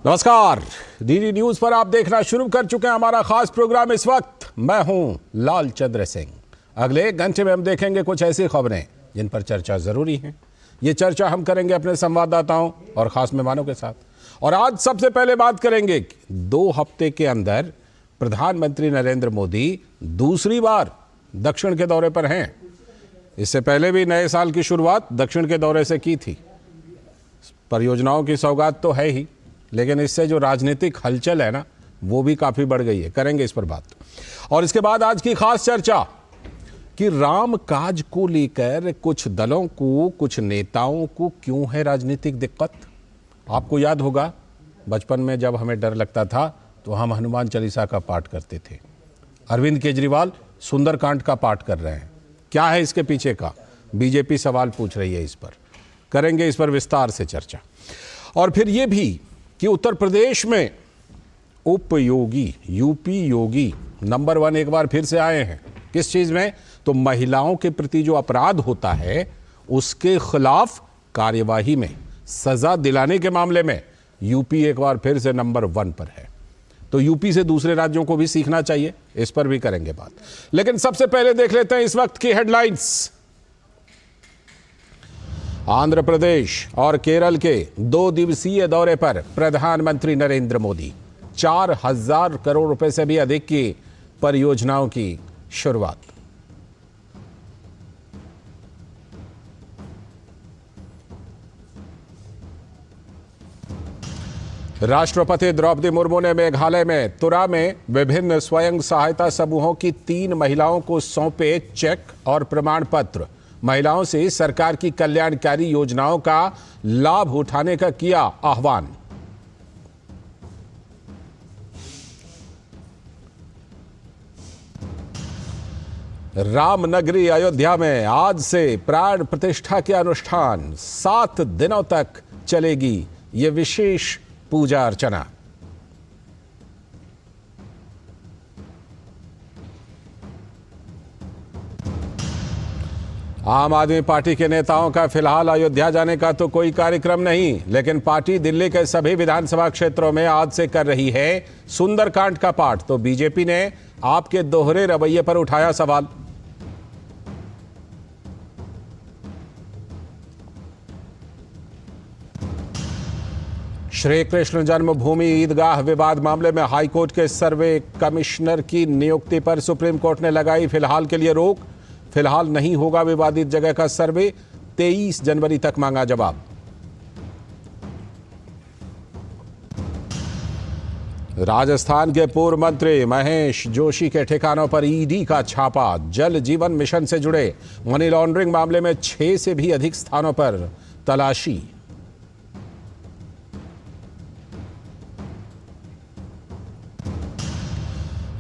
नमस्कार, DD news पर आप देखना शुरू कर चुके हैं हमारा खास प्रोग्राम। इस वक्त मैं हूं लाल चंद्र सिंह। अगले घंटे में हम देखेंगे कुछ ऐसी खबरें जिन पर चर्चा जरूरी है। ये चर्चा हम करेंगे अपने संवाददाताओं और खास मेहमानों के साथ। और आज सबसे पहले बात करेंगे 2 हफ्ते के अंदर प्रधानमंत्री नरेंद्र मोदी दूसरी बार दक्षिण के दौरे पर हैं। इससे पहले भी नए साल की शुरुआत दक्षिण के दौरे से की थी। परियोजनाओं की सौगात तो है ही, लेकिन इससे जो राजनीतिक हलचल है ना, वो भी काफी बढ़ गई है। करेंगे इस पर बात। और इसके बाद आज की खास चर्चा कि राम काज को लेकर कुछ दलों को, कुछ नेताओं को क्यों है राजनीतिक दिक्कत। आपको याद होगा बचपन में जब हमें डर लगता था तो हम हनुमान चालीसा का पाठ करते थे। अरविंद केजरीवाल सुंदरकांड का पाठ कर रहे हैं। क्या है इसके पीछे का? बीजेपी सवाल पूछ रही है। इस पर करेंगे इस पर विस्तार से चर्चा। और फिर ये भी कि उत्तर प्रदेश में उपयोगी यूपी योगी नंबर 1 एक बार फिर से आए हैं। किस चीज में? तो महिलाओं के प्रति जो अपराध होता है उसके खिलाफ कार्यवाही में सजा दिलाने के मामले में यूपी एक बार फिर से नंबर 1 पर है। तो यूपी से दूसरे राज्यों को भी सीखना चाहिए। इस पर भी करेंगे बात। लेकिन सबसे पहले देख लेते हैं इस वक्त की हेडलाइंस। आंध्र प्रदेश और केरल के 2 दिवसीय दौरे पर प्रधानमंत्री नरेंद्र मोदी। 4000 करोड़ रुपए से भी अधिक की परियोजनाओं की शुरुआत। राष्ट्रपति द्रौपदी मुर्मू ने मेघालय में तुरा में विभिन्न स्वयं सहायता समूहों की 3 महिलाओं को सौंपे चेक और प्रमाण पत्र। महिलाओं से सरकार की कल्याणकारी योजनाओं का लाभ उठाने का किया आह्वान। रामनगरी अयोध्या में आज से प्राण प्रतिष्ठा के अनुष्ठान। 7 दिनों तक चलेगी ये विशेष पूजा अर्चना। आम आदमी पार्टी के नेताओं का फिलहाल अयोध्या जाने का तो कोई कार्यक्रम नहीं, लेकिन पार्टी दिल्ली के सभी विधानसभा क्षेत्रों में आज से कर रही है सुंदरकांड का पाठ। तो बीजेपी ने आपके दोहरे रवैये पर उठाया सवाल। श्री कृष्ण जन्मभूमि ईदगाह विवाद मामले में हाईकोर्ट के सर्वे कमिश्नर की नियुक्ति पर सुप्रीम कोर्ट ने लगाई फिलहाल के लिए रोक। फिलहाल नहीं होगा विवादित जगह का सर्वे। 23 जनवरी तक मांगा जवाब। राजस्थान के पूर्व मंत्री महेश जोशी के ठिकानों पर ईडी का छापा। जल जीवन मिशन से जुड़े मनी लॉन्ड्रिंग मामले में 6 से भी अधिक स्थानों पर तलाशी।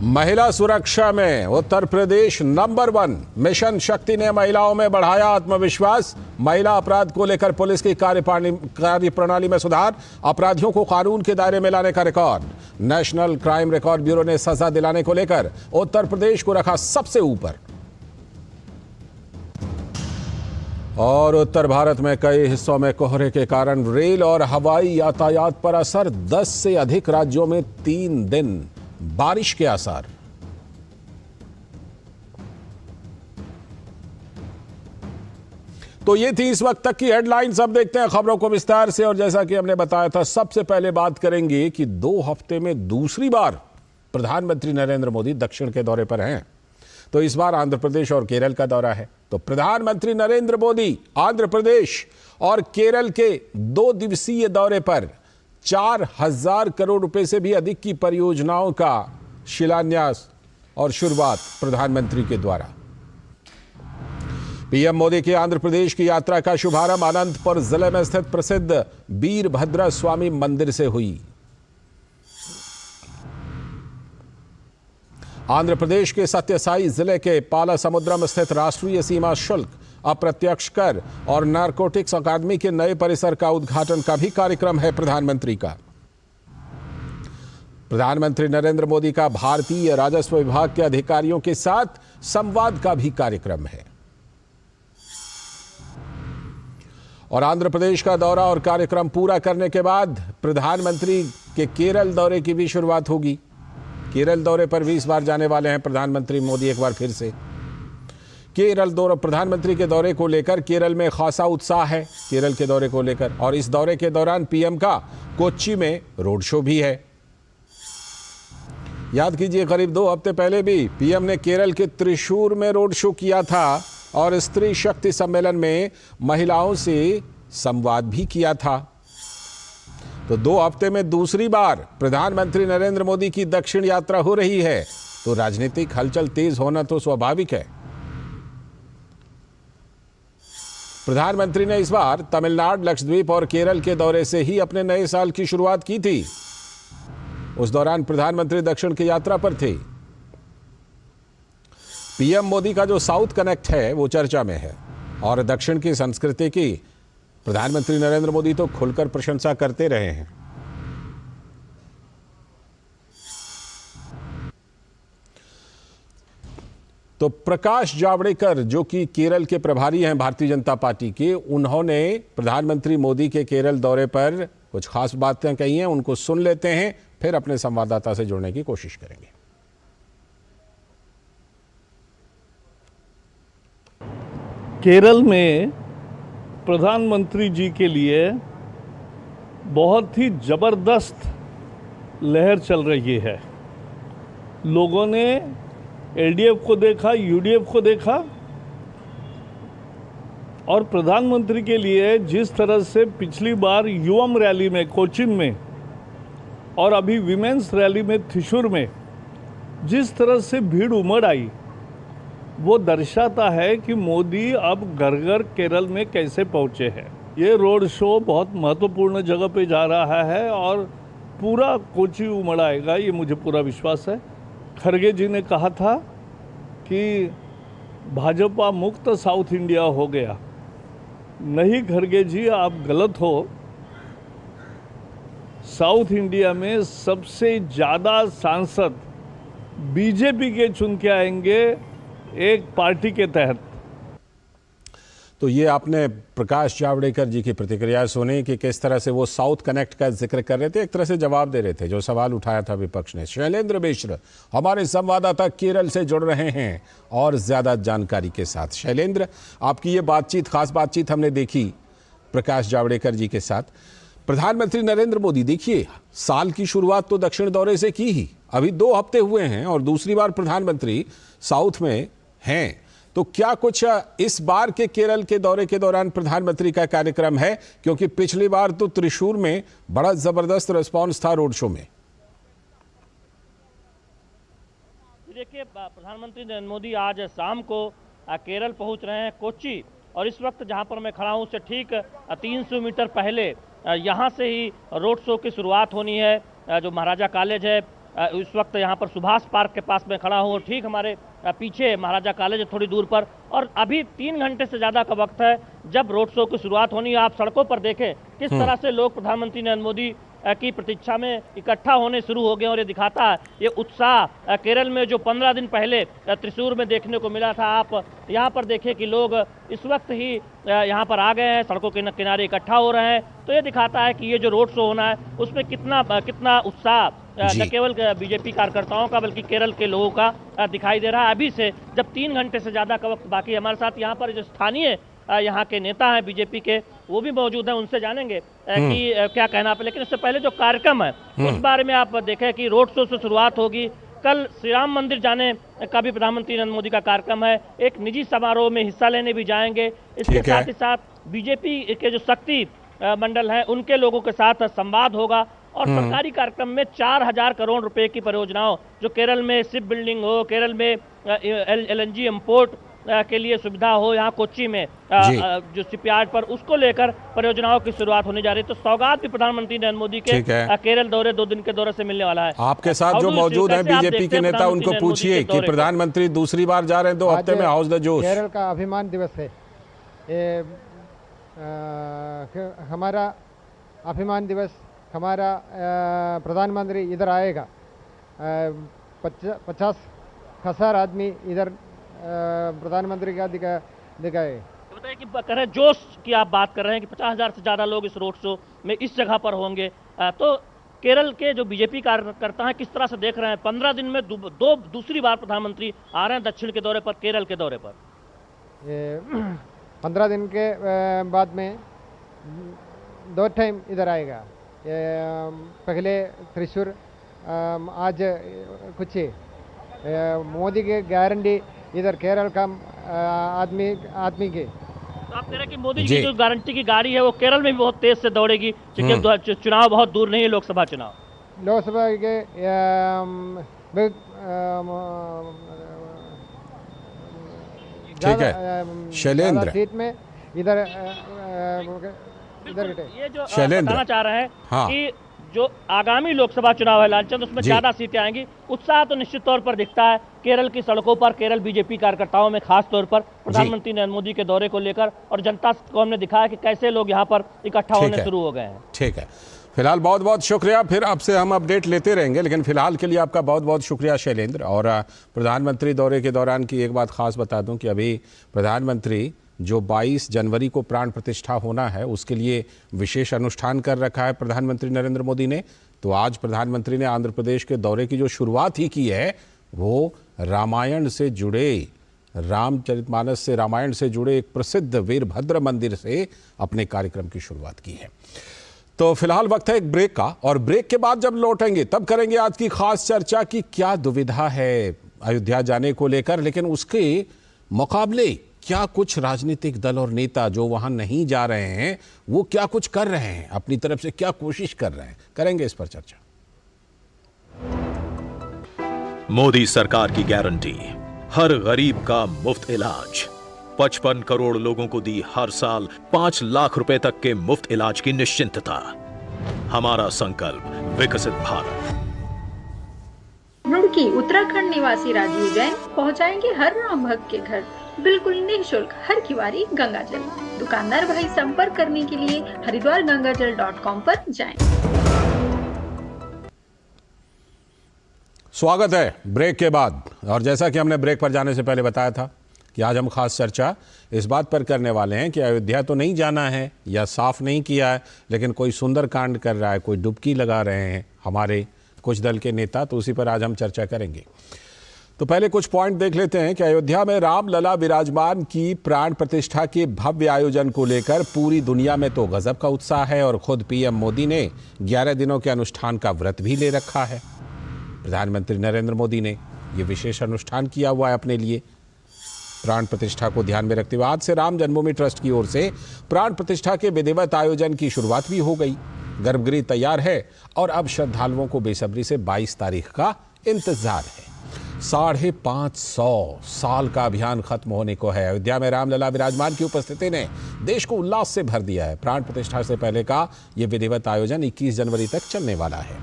महिला सुरक्षा में उत्तर प्रदेश नंबर 1। मिशन शक्ति ने महिलाओं में बढ़ाया आत्मविश्वास। महिला अपराध को लेकर पुलिस की कार्यप्रणाली में सुधार। अपराधियों को कानून के दायरे में लाने का record. National crime record bureau ने सजा दिलाने को लेकर उत्तर प्रदेश को रखा सबसे ऊपर। और उत्तर भारत में कई हिस्सों में कोहरे के कारण रेल और हवाई यातायात पर असर। 10 से अधिक राज्यों में 3 दिन बारिश के आसार। तो ये थी इस वक्त तक की हेडलाइंस। अब देखते हैं खबरों को विस्तार से। और जैसा कि हमने बताया था, सबसे पहले बात करेंगे कि 2 हफ्ते में दूसरी बार प्रधानमंत्री नरेंद्र मोदी दक्षिण के दौरे पर हैं। तो इस बार आंध्र प्रदेश और केरल का दौरा है। तो प्रधानमंत्री नरेंद्र मोदी आंध्र प्रदेश और केरल के 2 दिवसीय दौरे पर 4000 करोड़ रुपए से भी अधिक की परियोजनाओं का शिलान्यास और शुरुआत प्रधानमंत्री के द्वारा। पीएम मोदी की आंध्र प्रदेश की यात्रा का शुभारंभ अनंतपुर जिले में स्थित प्रसिद्ध वीरभद्र स्वामी मंदिर से हुई। आंध्र प्रदेश के सत्यसाई जिले के पालासमुद्रम स्थित राष्ट्रीय सीमा शुल्क, अप्रत्यक्ष कर और नारकोटिक्स अकादमी के नए परिसर का उद्घाटन का भी कार्यक्रम है प्रधानमंत्री का। प्रधानमंत्री नरेंद्र मोदी का भारतीय राजस्व विभाग के अधिकारियों के साथ संवाद का भी कार्यक्रम है। और आंध्र प्रदेश का दौरा और कार्यक्रम पूरा करने के बाद प्रधानमंत्री कि केरल दौरे की भी शुरुआत होगी। केरल दौरे पर भी इस बार जाने वाले हैं प्रधानमंत्री मोदी एक बार फिर से। केरल दौरे, प्रधानमंत्री के दौरे को लेकर केरल में खासा उत्साह है केरल के दौरे को लेकर, और इस दौरे के दौरान पीएम का कोच्चि में रोड शो भी है। याद कीजिए, करीब 2 हफ्ते पहले भी पीएम ने केरल के त्रिशूर में रोड शो किया था और स्त्री शक्ति सम्मेलन में महिलाओं से संवाद भी किया था। तो 2 हफ्ते में दूसरी बार प्रधानमंत्री नरेंद्र मोदी की दक्षिण यात्रा हो रही है, तो राजनीतिक हलचल तेज होना तो स्वाभाविक है। प्रधानमंत्री ने इस बार तमिलनाडु, लक्षद्वीप और केरल के दौरे से ही अपने नए साल की शुरुआत की थी। उस दौरान प्रधानमंत्री दक्षिण की यात्रा पर थे। पीएम मोदी का जो साउथ कनेक्ट है वो चर्चा में है, और दक्षिण की संस्कृति की प्रधानमंत्री नरेंद्र मोदी तो खुलकर प्रशंसा करते रहे हैं। तो प्रकाश जावड़ेकर, जो कि केरल के प्रभारी हैं भारतीय जनता पार्टी के, उन्होंने प्रधानमंत्री मोदी के केरल दौरे पर कुछ खास बातें कही हैं। उनको सुन लेते हैं, फिर अपने संवाददाता से जुड़ने की कोशिश करेंगे। केरल में प्रधानमंत्री जी के लिए बहुत ही जबरदस्त लहर चल रही है। लोगों ने एलडीएफ को देखा, यूडीएफ को देखा, और प्रधानमंत्री के लिए जिस तरह से पिछली बार युवम रैली में कोचीन में और अभी विमेंस रैली में त्रिशूर में जिस तरह से भीड़ उमड़ आई, वो दर्शाता है कि मोदी अब घर घर केरल में कैसे पहुंचे हैं। ये रोड शो बहुत महत्वपूर्ण जगह पे जा रहा है और पूरा कोची उमड़ आएगा, ये मुझे पूरा विश्वास है। खरगे जी ने कहा था कि भाजपा मुक्त साउथ इंडिया हो गया। नहीं खरगे जी, आप गलत हो। साउथ इंडिया में सबसे ज़्यादा सांसद बीजेपी के चुन के आएंगे एक पार्टी के तहत। तो ये आपने प्रकाश जावड़ेकर जी की प्रतिक्रिया सुनी कि किस तरह से वो साउथ कनेक्ट का जिक्र कर रहे थे, एक तरह से जवाब दे रहे थे जो सवाल उठाया था विपक्ष ने। शैलेंद्र मिश्र हमारे संवाददाता केरल से जुड़ रहे हैं और ज्यादा जानकारी के साथ। शैलेंद्र, आपकी ये बातचीत, खास बातचीत हमने देखी प्रकाश जावड़ेकर जी के साथ। प्रधानमंत्री नरेंद्र मोदी, देखिए, साल की शुरुआत तो दक्षिण दौरे से की ही, अभी 2 हफ्ते हुए हैं और दूसरी बार प्रधानमंत्री साउथ में हैं। तो क्या कुछ इस बार के केरल के दौरे के दौरान प्रधानमंत्री का कार्यक्रम है, क्योंकि पिछली बार तो त्रिशूर में बड़ा जबरदस्त रिस्पांस था रोड शो में। देखिए, प्रधानमंत्री नरेंद्र मोदी आज शाम को केरल पहुंच रहे हैं, कोच्चि, और इस वक्त जहां पर मैं खड़ा हूं उससे ठीक 300 मीटर पहले यहां से ही रोड शो की शुरुआत होनी है। जो महाराजा कॉलेज है, इस वक्त यहाँ पर सुभाष पार्क के पास मैं खड़ा हूँ और ठीक हमारे पीछे महाराजा कॉलेज है थोड़ी दूर पर, और अभी 3 घंटे से ज़्यादा का वक्त है जब रोड शो की शुरुआत होनी है। आप सड़कों पर देखें किस तरह से लोग प्रधानमंत्री नरेंद्र मोदी की प्रतीक्षा में इकट्ठा होने शुरू हो गए, और ये दिखाता है ये उत्साह केरल में जो 15 दिन पहले त्रिशूर में देखने को मिला था। आप यहाँ पर देखें कि लोग इस वक्त ही यहाँ पर आ गए हैं, सड़कों के किनारे इकट्ठा हो रहे हैं। तो ये दिखाता है कि ये जो रोड शो होना है उसमें कितना उत्साह न केवल बीजेपी कार्यकर्ताओं का बल्कि केरल के लोगों का दिखाई दे रहा है। अभी से जब 3 घंटे से ज़्यादा का वक्त बाकी, हमारे साथ यहाँ पर जो स्थानीय यहाँ के नेता हैं बीजेपी के, वो भी मौजूद हैं, उनसे जानेंगे कि क्या कहना है। लेकिन इससे पहले जो कार्यक्रम है उस बारे में आप देखें कि रोड शो से शुरुआत होगी। कल श्री राम मंदिर जाने का भी प्रधानमंत्री नरेंद्र मोदी का कार्यक्रम है, एक निजी समारोह में हिस्सा लेने भी जाएंगे। इसके साथ ही साथ बीजेपी के जो शक्ति मंडल हैं उनके लोगों के साथ संवाद होगा, और सरकारी कार्यक्रम में 4000 करोड़ रुपए की परियोजनाओं, जो केरल में शिप बिल्डिंग हो, केरल में एलएनजी इंपोर्ट के लिए सुविधा हो, यहाँ कोच्चि में जो शिपयार्ड पर, उसको लेकर परियोजनाओं की शुरुआत होने जा रही है। तो सौगात भी प्रधानमंत्री नरेंद्र मोदी के केरल दौरे 2 दिन के दौरे से मिलने वाला है। आपके साथ जो मौजूद हैं बीजेपी के नेता, उनको पूछिए कि प्रधानमंत्री दूसरी बार जा रहे हैं 2 हफ्ते में, हाउस द जोश। केरल का अभिमान दिवस है, हमारा अभिमान दिवस। हमारा प्रधानमंत्री इधर आएगा, 50,000 आदमी इधर प्रधानमंत्री का दिखाए। बताइए कि कह रहे जोश की आप बात कर रहे हैं कि 50,000 से ज़्यादा लोग इस रोड शो में इस जगह पर होंगे, तो केरल के जो बीजेपी कार्यकर्ता हैं किस तरह से देख रहे हैं? 15 दिन में दूसरी बार प्रधानमंत्री आ रहे हैं दक्षिण के दौरे पर, केरल के दौरे पर। 15 दिन के बाद में 2 टाइम इधर आएगा। पहले त्रिशूर, आज कोच्चि। मोदी के गारंटी इधर केरल का आदमी के। तो आप कह रहे हैं कि मोदी की जो गारंटी की गाड़ी है वो केरल में भी बहुत तेज से दौड़ेगी, क्योंकि चुनाव बहुत दूर नहीं है, लोकसभा चुनाव। लोकसभा के ठीक है शैलेंद्र, सीट में इधर ये जो बताना चाह रहे हैं कि जो आगामी लोकसभा चुनाव है लालचंद, उसमें ज्यादा सीटें आएंगी। उत्साह तो निश्चित तौर पर दिखता है केरल की सड़कों पर, केरल बीजेपी कार्यकर्ताओं में, खास तौर पर प्रधानमंत्री नरेंद्र मोदी के दौरे को लेकर, और जनता को हमने दिखाया कि कैसे लोग यहाँ पर इकट्ठा होने शुरू हो गए हैं। ठीक है, फिलहाल बहुत बहुत शुक्रिया। फिर आपसे हम अपडेट लेते रहेंगे, लेकिन फिलहाल के लिए आपका बहुत बहुत शुक्रिया शैलेंद्र। और प्रधानमंत्री दौरे के दौरान की एक बात खास बता दूं कि अभी प्रधानमंत्री जो 22 जनवरी को प्राण प्रतिष्ठा होना है, उसके लिए विशेष अनुष्ठान कर रखा है प्रधानमंत्री नरेंद्र मोदी ने। तो आज प्रधानमंत्री ने आंध्र प्रदेश के दौरे की जो शुरुआत ही की है, वो रामायण से जुड़े, रामचरितमानस से, रामायण से जुड़े एक प्रसिद्ध वीरभद्र मंदिर से अपने कार्यक्रम की शुरुआत की है। तो फिलहाल वक्त है एक ब्रेक का, और ब्रेक के बाद जब लौटेंगे तब करेंगे आज की खास चर्चा की क्या दुविधा है अयोध्या जाने को लेकर, लेकिन उसके मुकाबले क्या कुछ राजनीतिक दल और नेता जो वहां नहीं जा रहे हैं वो क्या कुछ कर रहे हैं, अपनी तरफ से क्या कोशिश कर रहे हैं, करेंगे इस पर चर्चा। मोदी सरकार की गारंटी, हर गरीब का मुफ्त इलाज। 55 करोड़ लोगों को दी हर साल 5 लाख रुपए तक के मुफ्त इलाज की निश्चिंतता। हमारा संकल्प विकसित भारत। रुड़की उत्तराखंड निवासी राजीव जैन पहुंचाएंगे हर राम भक्त के घर बिल्कुल निःशुल्क हर किवारी गंगाजल। दुकानदार भाई संपर्क करने के लिए हरिद्वारगंगाजल.com पर जाएं। स्वागत है ब्रेक के बाद, और जैसा कि हमने ब्रेक पर जाने से पहले बताया था कि आज हम खास चर्चा इस बात पर करने वाले हैं कि अयोध्या तो नहीं जाना है या साफ नहीं किया है, लेकिन कोई सुंदर कांड कर रहा है, कोई डुबकी लगा रहे हैं हमारे कुछ दल के नेता, तो उसी पर आज हम चर्चा करेंगे। तो पहले कुछ पॉइंट देख लेते हैं कि अयोध्या में रामलला विराजमान की प्राण प्रतिष्ठा के भव्य आयोजन को लेकर पूरी दुनिया में तो गजब का उत्साह है, और खुद पीएम मोदी ने 11 दिनों के अनुष्ठान का व्रत भी ले रखा है। प्रधानमंत्री नरेंद्र मोदी ने ये विशेष अनुष्ठान किया हुआ है अपने लिए प्राण प्रतिष्ठा को ध्यान में रखते हुए। आज से राम जन्मभूमि ट्रस्ट की ओर से प्राण प्रतिष्ठा के विधिवत आयोजन की शुरुआत भी हो गई। गर्भगृह तैयार है और अब श्रद्धालुओं को बेसब्री से 22 तारीख का इंतजार है। 550 साल का अभियान खत्म होने को है। अयोध्या में रामलला विराजमान की उपस्थिति ने देश को उल्लास से भर दिया है। प्राण प्रतिष्ठा से पहले का यह विधिवत आयोजन 21 जनवरी तक चलने वाला है।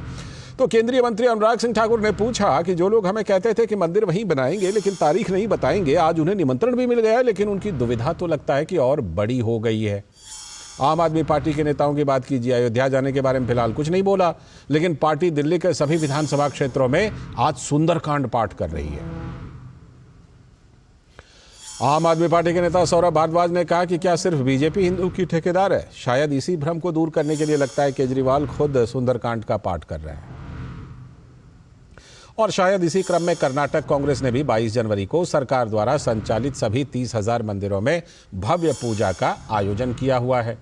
तो केंद्रीय मंत्री अनुराग सिंह ठाकुर ने पूछा कि जो लोग हमें कहते थे कि मंदिर वहीं बनाएंगे लेकिन तारीख नहीं बताएंगे, आज उन्हें निमंत्रण भी मिल गया है, लेकिन उनकी दुविधा तो लगता है कि और बड़ी हो गई है। आम आदमी पार्टी के नेताओं की बात कीजिए, अयोध्या जाने के बारे में फिलहाल कुछ नहीं बोला, लेकिन पार्टी दिल्ली के सभी विधानसभा क्षेत्रों में आज सुंदरकांड पाठ कर रही है। आम आदमी पार्टी के नेता सौरभ भारद्वाज ने कहा कि क्या सिर्फ बीजेपी हिंदू की ठेकेदार है? शायद इसी भ्रम को दूर करने के लिए लगता है केजरीवाल खुद सुंदरकांड का पाठ कर रहे हैं। और शायद इसी क्रम में कर्नाटक कांग्रेस ने भी 22 जनवरी को सरकार द्वारा संचालित सभी 30,000 मंदिरों में भव्य पूजा का आयोजन किया हुआ है।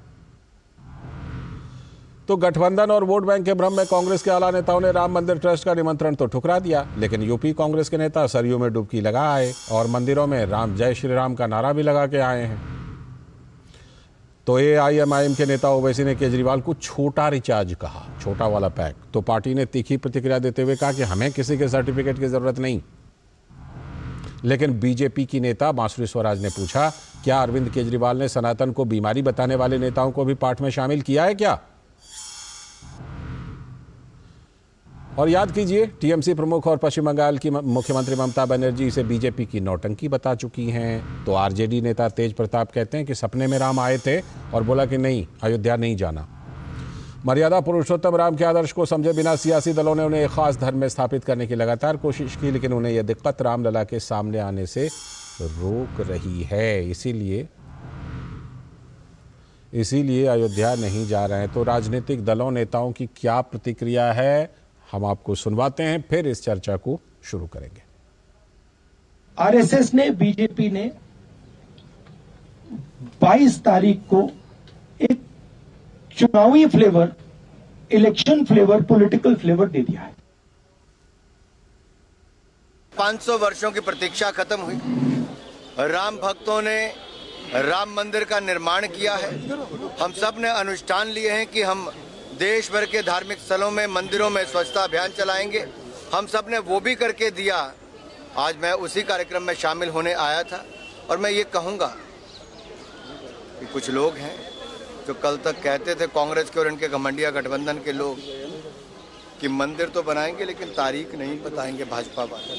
तो गठबंधन और वोट बैंक के भ्रम में कांग्रेस के आला नेताओं ने राम मंदिर ट्रस्ट का निमंत्रण तो ठुकरा दिया, लेकिन यूपी कांग्रेस के नेता सरयू में डुबकी लगा आए और मंदिरों में राम जय श्री राम का नारा भी लगा के आए हैं। तो AIMIM के नेता ओवैसी ने केजरीवाल को छोटा रिचार्ज कहा, छोटा वाला पैक। तो पार्टी ने तीखी प्रतिक्रिया देते हुए कहा कि हमें किसी के सर्टिफिकेट की जरूरत नहीं। लेकिन बीजेपी की नेता मासुरी स्वराज ने पूछा, क्या अरविंद केजरीवाल ने सनातन को बीमारी बताने वाले नेताओं को भी पाठ में शामिल किया है क्या? और याद कीजिए, टीएमसी प्रमुख और पश्चिम बंगाल की मुख्यमंत्री ममता बनर्जी इसे बीजेपी की नौटंकी बता चुकी हैं। तो आरजेडी नेता तेज प्रताप कहते हैं कि सपने में राम आए थे और बोला कि नहीं, अयोध्या नहीं जाना। मर्यादा पुरुषोत्तम राम के आदर्श को समझे बिना सियासी दलों ने उन्हें एक खास धर्म में स्थापित करने की लगातार कोशिश की, लेकिन उन्हें यह दिक्कत रामलला के सामने आने से रोक रही है। इसीलिए इसीलिए अयोध्या नहीं जा रहे हैं। तो राजनीतिक दलों नेताओं की क्या प्रतिक्रिया है, हम आपको सुनवाते हैं, फिर इस चर्चा को शुरू करेंगे। आरएसएस ने, बीजेपी ने 22 तारीख को एक चुनावी flavour, election flavour, political flavour दे दिया है। 500 वर्षों की प्रतीक्षा खत्म हुई। राम भक्तों ने राम मंदिर का निर्माण किया है। हम सब ने अनुष्ठान लिए हैं कि हम देश भर के धार्मिक स्थलों में, मंदिरों में स्वच्छता अभियान चलाएंगे। हम सब ने वो भी करके दिया। आज मैं उसी कार्यक्रम में शामिल होने आया था और मैं ये कहूँगा कि कुछ लोग हैं जो कल तक कहते थे, कांग्रेस के और इनके घमंडिया गठबंधन के लोग, कि मंदिर तो बनाएंगे लेकिन तारीख नहीं बताएंगे भाजपा वाले।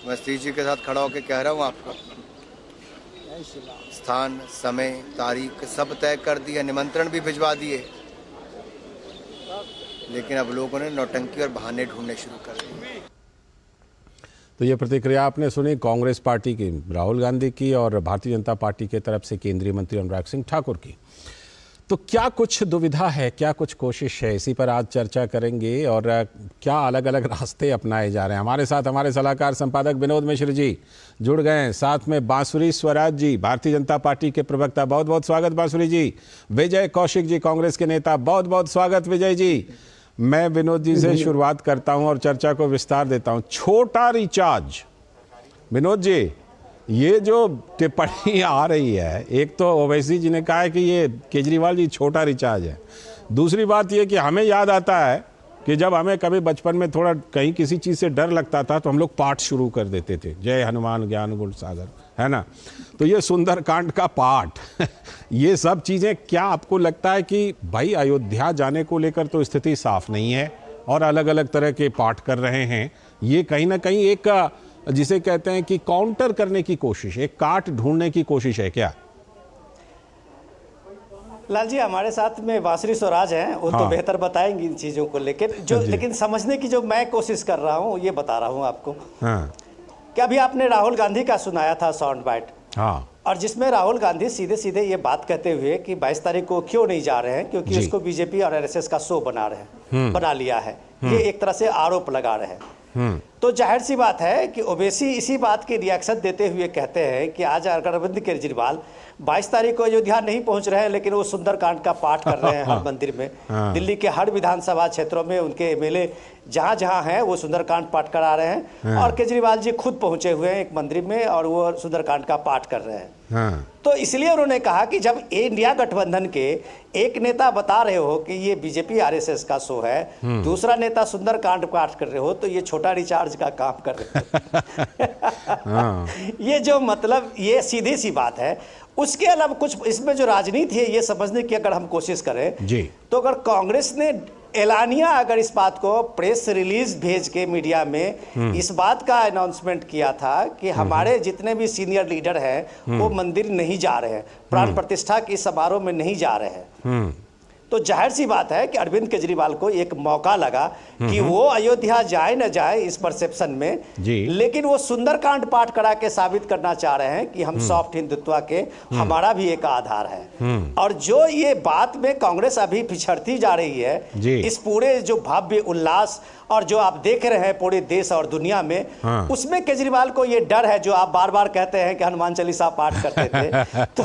मैं श्री जी के साथ खड़ा होकर कह रहा हूँ आपको, स्थान, समय, तारीख सब तय कर दिए, निमंत्रण भी भिजवा दिए, लेकिन अब लोगों ने नौटंकी और बहाने ढूंढने शुरू कर दिए। तो ये प्रतिक्रिया आपने सुनी कांग्रेस पार्टी की, राहुल गांधी की, और भारतीय जनता पार्टी की तरफ से केंद्रीय मंत्री अनुराग सिंह ठाकुर की। तो क्या कुछ दुविधा है, क्या कुछ कोशिश है, इसी पर आज चर्चा करेंगे और क्या अलग अलग रास्ते अपनाए जा रहे हैं। हमारे साथ हमारे सलाहकार संपादक विनोद मिश्र जी जुड़ गए हैं, साथ में बांसुरी स्वराज जी, भारतीय जनता पार्टी के प्रवक्ता, बहुत बहुत स्वागत बांसुरी जी। विजय कौशिक जी, कांग्रेस के नेता, बहुत बहुत स्वागत विजय जी। मैं विनोद जी से शुरुआत करता हूं और चर्चा को विस्तार देता हूं। छोटा रिचार्ज, विनोद जी, ये जो टिप्पणी आ रही है, एक तो ओवैसी जी ने कहा है कि ये केजरीवाल जी छोटा रिचार्ज है। दूसरी बात ये कि हमें याद आता है कि जब हमें कभी बचपन में थोड़ा कहीं किसी चीज़ से डर लगता था तो हम लोग पाठ शुरू कर देते थे, जय हनुमान ज्ञान गुण सागर, है ना। तो ये सुंदरकांड का पाठ ये सब चीज़ें, क्या आपको लगता है कि भाई अयोध्या जाने को लेकर तो स्थिति साफ नहीं है और अलग अलग तरह के पाठ कर रहे हैं, ये कहीं ना कहीं एक जिसे कहते हैं कि काउंटर करने की कोशिश, एक काट ढूंढने की कोशिश है क्या? लाल जी, हमारे साथ में बांसुरी स्वराज हैं, वो तो बेहतर बताएंगी इन चीज़ों को, लेकिन समझने की जो मैं कोशिश कर रहा हूँ ये बता रहा हूँ आपको। क्या अभी आपने राहुल गांधी का सुनाया था साउंड बाइट, और जिसमें राहुल गांधी सीधे सीधे ये बात कहते हुए कि 22 तारीख को क्यों नहीं जा रहे हैं, क्योंकि इसको बीजेपी और आरएसएस का शो बना लिया है, ये एक तरह से आरोप लगा रहे हैं। तो जाहिर सी बात है कि ओवैसी इसी बात की रिएक्शन देते हुए कहते हैं कि आज अरविंद केजरीवाल 22 तारीख को अयोध्या नहीं पहुंच रहे हैं, लेकिन वो सुंदरकांड का पाठ कर रहे हैं हर मंदिर में। दिल्ली के हर विधानसभा क्षेत्रों में उनके एमएलए जहां जहां हैं वो सुंदरकांड पाठ करा रहे हैं, और केजरीवाल जी खुद पहुंचे हुए हैं एक मंदिर में और वो सुंदरकांड का पाठ कर रहे हैं। तो इसलिए उन्होंने कहा कि जब इंडिया गठबंधन के एक नेता बता रहे हो कि ये बीजेपी आरएसएस का शो है, दूसरा नेता सुंदरकांड पाठ कर रहे हो, तो ये छोटा रिचार्ज का काम कर रहे हो। ये जो मतलब, ये सीधी सी बात है। उसके अलावा कुछ इसमें जो राजनीति है ये समझने की अगर हम कोशिश करें जी, तो अगर कांग्रेस ने एलानिया अगर इस बात को प्रेस रिलीज भेज के मीडिया में इस बात का अनाउंसमेंट किया था कि हमारे जितने भी सीनियर लीडर हैं वो मंदिर नहीं जा रहे हैं, प्राण प्रतिष्ठा के समारोह में नहीं जा रहे हैं, तो जाहिर सी बात है कि अरविंद केजरीवाल को एक मौका लगा कि वो अयोध्या जाए न जाए इस परसेप्शन में, लेकिन वो सुंदरकांड पाठ करा के साबित करना चाह रहे हैं कि हम सॉफ्ट हिंदुत्व के हमारा भी एक आधार है। और जो ये बात में कांग्रेस अभी पिछड़ती जा रही है, इस पूरे जो भव्य उल्लास और जो आप देख रहे हैं पूरे देश और दुनिया में, उसमें केजरीवाल को ये डर है, जो आप बार बार कहते हैं कि हनुमान चालीसा पाठ करते थे तो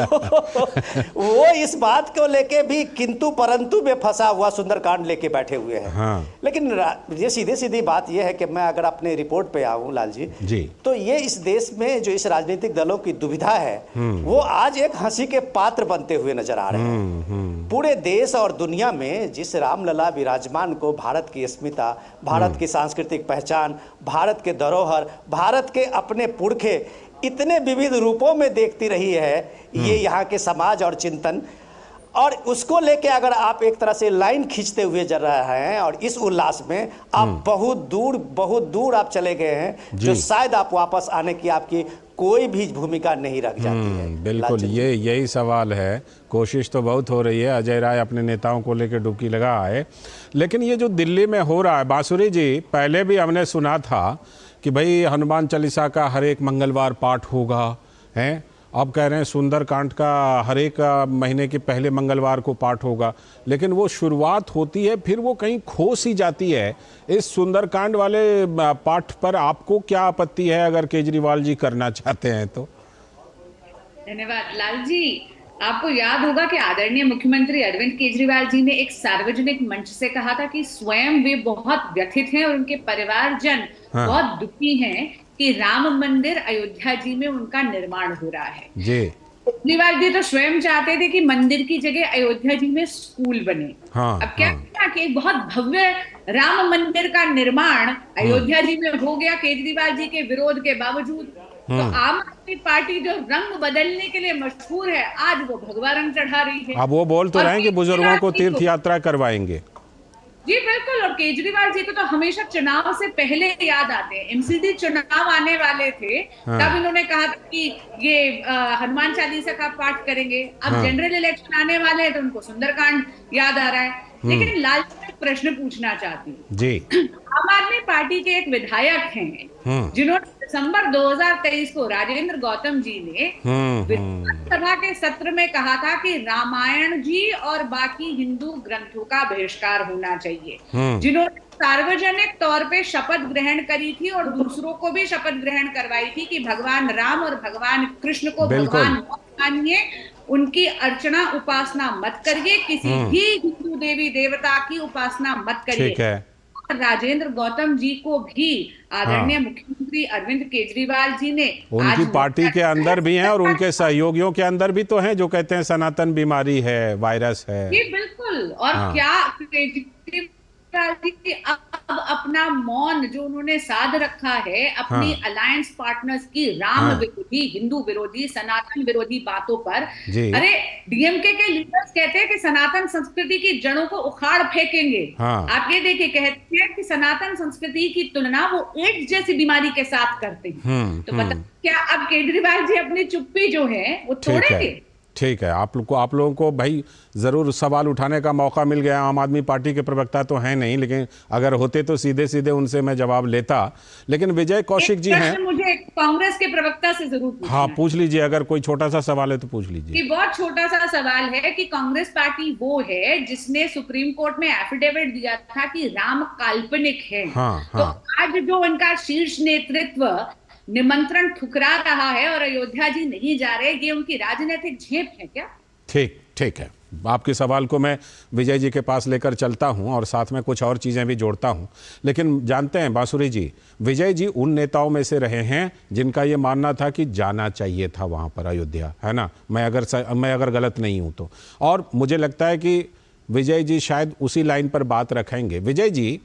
वो इस बात को लेके भी किंतु परंतु में फंसा हुआ सुंदरकांड लेके बैठे हुए हैं। लेकिन ये सीधी बात ये है कि मैं अगर अपने रिपोर्ट पे आऊं लाल जी, तो ये इस देश में जो इस राजनीतिक दलों की दुविधा है वो आज एक हंसी के पात्र बनते हुए नजर आ रहे हैं। पूरे देश और दुनिया में जिस रामलला विराजमान को भारत की अस्मिता, भारत की सांस्कृतिक पहचान, भारत के धरोहर, भारत के अपने पुरखे इतने विविध रूपों में देखती रही है ये यहाँ के समाज और चिंतन, और उसको लेके अगर आप एक तरह से लाइन खींचते हुए जा रहे हैं और इस उल्लास में आप बहुत दूर आप चले गए हैं, जो शायद आप वापस आने की आपकी कोई भी भूमिका नहीं रख जाती है। बिल्कुल, यही सवाल है। कोशिश तो बहुत हो रही है, अजय राय अपने नेताओं को लेकर डुबकी लगा है, लेकिन ये जो दिल्ली में हो रहा है बांसुरी जी, पहले भी हमने सुना था कि भाई हनुमान चालीसा का हर एक मंगलवार पाठ होगा, हैं, अब कह रहे हैं सुंदरकांड का हर एक महीने के पहले मंगलवार को पाठ होगा, लेकिन वो शुरुआत होती है फिर वो कहीं खो सी जाती है। इस सुंदरकांड वाले पाठ पर आपको क्या आपत्ति है अगर केजरीवाल जी करना चाहते हैं तो? धन्यवाद लाल जी। आपको याद होगा कि आदरणीय मुख्यमंत्री अरविंद केजरीवाल जी ने एक सार्वजनिक मंच से कहा था कि स्वयं वे बहुत व्यथित हैं और उनके परिवारजन बहुत दुखी हैं कि राम मंदिर अयोध्या जी में उनका निर्माण हो रहा है। जी केजरीवाल जी तो स्वयं चाहते थे कि मंदिर की जगह अयोध्या जी में स्कूल बने। अब क्या किया कि एक बहुत भव्य राम मंदिर का निर्माण अयोध्या जी में हो गया केजरीवाल जी के विरोध के बावजूद। तो आम आदमी पार्टी जो रंग बदलने के लिए मशहूर है, आज वो भगवा रंग चढ़ा रही है। अब वो बोल तो रहे हैं कि बुजुर्गों को तीर्थ यात्रा करवाएंगे। जी बिल्कुल, और केजरीवाल जी को तो हमेशा चुनाव से पहले याद आते हैं। एमसीडी चुनाव आने वाले थे तब इन्होंने कहा था कि ये हनुमान चालीसा का पाठ करेंगे। अब जनरल इलेक्शन आने वाले हैं तो उनको सुंदरकांड याद आ रहा है। लेकिन लाल जी एक प्रश्न पूछना चाहती हूँ जी। आम आदमी पार्टी के एक विधायक हैं जिन्होंने दिसंबर 2023 को राजेंद्र गौतम जी ने विधानसभा के सत्र में कहा था कि रामायण जी और बाकी हिंदू ग्रंथों का बहिष्कार होना चाहिए, जिन्होंने सार्वजनिक तौर पे शपथ ग्रहण करी थी और दूसरों को भी शपथ ग्रहण करवाई थी कि भगवान राम और भगवान कृष्ण को भगवान मानिए, उनकी अर्चना उपासना मत करिए, किसी भी हिंदू देवी देवता की उपासना मत करिए। राजेंद्र गौतम जी को भी आदरणीय मुख्यमंत्री अरविंद केजरीवाल जी ने उनकी पार्टी के अंदर भी हैं और उनके सहयोगियों के अंदर भी तो हैं जो कहते हैं सनातन बीमारी है, वायरस है। जी बिल्कुल। और क्या केजरीवाल जी अब अपना मौन जो उन्होंने साध रखा है अपनी अलायंस पार्टनर्स की राम विरोधी, हिंदू विरोधी, सनातन विरोधी बातों पर, अरे डीएमके के लीडर्स कहते हैं कि सनातन संस्कृति की जड़ों को उखाड़ फेंकेंगे। आप ये देखिए, कहते हैं कि सनातन संस्कृति की तुलना वो एड्स जैसी बीमारी के साथ करते हैं। तो पता क्या अब केजरीवाल जी अपनी चुप्पी जो है वो तोड़ेंगे? ठीक है, आप लोगों को भाई ज़रूर सवाल उठाने का मौका मिल गया। आम आदमी पार्टी के प्रवक्ता तो हैं नहीं, लेकिन अगर होते तो सीधे सीधे उनसे मैं जवाब लेता। लेकिन विजय कौशिक जी हैं, मुझे कांग्रेस के प्रवक्ता से जरूर पूछना पूछ लीजिए। अगर कोई छोटा सा सवाल है तो पूछ लीजिए। कि बहुत छोटा सा सवाल है कि कांग्रेस पार्टी वो है जिसने सुप्रीम कोर्ट में एफिडेविट दिया था कि राम काल्पनिक है। तो आज जो उनका शीर्ष नेतृत्व निमंत्रण ठुकरा रहा है और अयोध्या जी नहीं जा रहे, ये उनकी राजनीतिक झेप है क्या? ठीक है, आपके सवाल को मैं विजय जी के पास लेकर चलता हूं और साथ में कुछ और चीज़ें भी जोड़ता हूं। लेकिन जानते हैं बांसुरी जी, विजय जी उन नेताओं में से रहे हैं जिनका ये मानना था कि जाना चाहिए था वहां पर अयोध्या, है ना? मैं अगर गलत नहीं हूं तो। और मुझे लगता है कि विजय जी शायद उसी लाइन पर बात रखेंगे। विजय जी,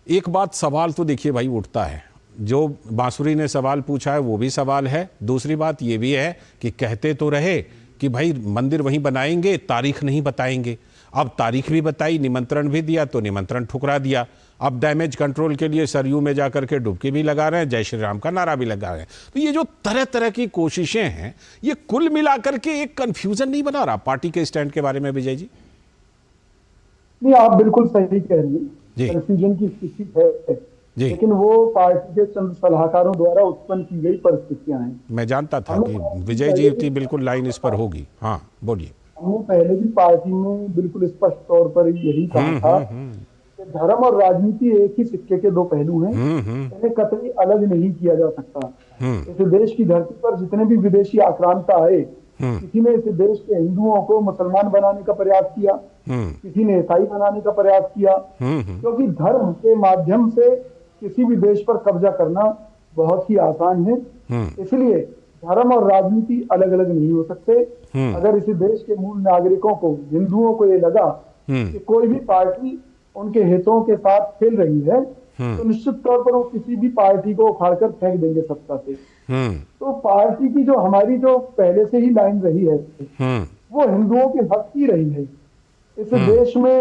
एक बात सवाल तो देखिए भाई उठता है, जो बांसुरी ने सवाल पूछा है वो भी सवाल है। दूसरी बात ये भी है कि कहते तो रहे कि भाई मंदिर वहीं बनाएंगे, तारीख नहीं बताएंगे। अब तारीख भी बताई, निमंत्रण भी दिया तो निमंत्रण ठुकरा दिया। अब डैमेज कंट्रोल के लिए सरयू में जाकर के डुबकी भी लगा रहे हैं, जय श्री राम का नारा भी लगा रहे हैं। तो ये जो तरह तरह की कोशिशें हैं, ये कुल मिलाकर के एक कंफ्यूजन नहीं बना रहा पार्टी के स्टैंड के बारे में? विजय जी नहीं, आप बिल्कुल सही कह रही हैं, कंफ्यूजन की स्थिति है, लेकिन वो पार्टी के चंद सलाहकारों द्वारा उत्पन्न की गई परिस्थितियां हैं। मैं जानता था कि विजय जी की बिल्कुल लाइन इस पर होगी। हाँ बोलिए। हमने पहले भी पार्टी में बिल्कुल स्पष्ट तौर पर यही कहा था कि धर्म और राजनीति एक ही सिक्के के दो पहलू हैं, इन्हें कतई अलग नहीं किया जा सकता। इस देश की धरती पर जितने भी विदेशी आक्रांता आए, किसी ने इस देश के हिंदुओं को मुसलमान बनाने का प्रयास किया, किसी ने ईसाई बनाने का प्रयास किया, क्योंकि धर्म के माध्यम से किसी भी देश पर कब्जा करना बहुत ही आसान है। इसलिए धर्म और राजनीति अलग अलग नहीं हो सकते। अगर इस देश के मूल नागरिकों को, हिंदुओं को ये लगा कि कोई भी पार्टी उनके हितों के साथ खेल रही है, तो निश्चित तौर पर वो किसी भी पार्टी को उखाड़कर फेंक देंगे सत्ता से। तो पार्टी की जो हमारी जो पहले से ही लाइन रही है वो हिंदुओं के हक की रही है। इस देश में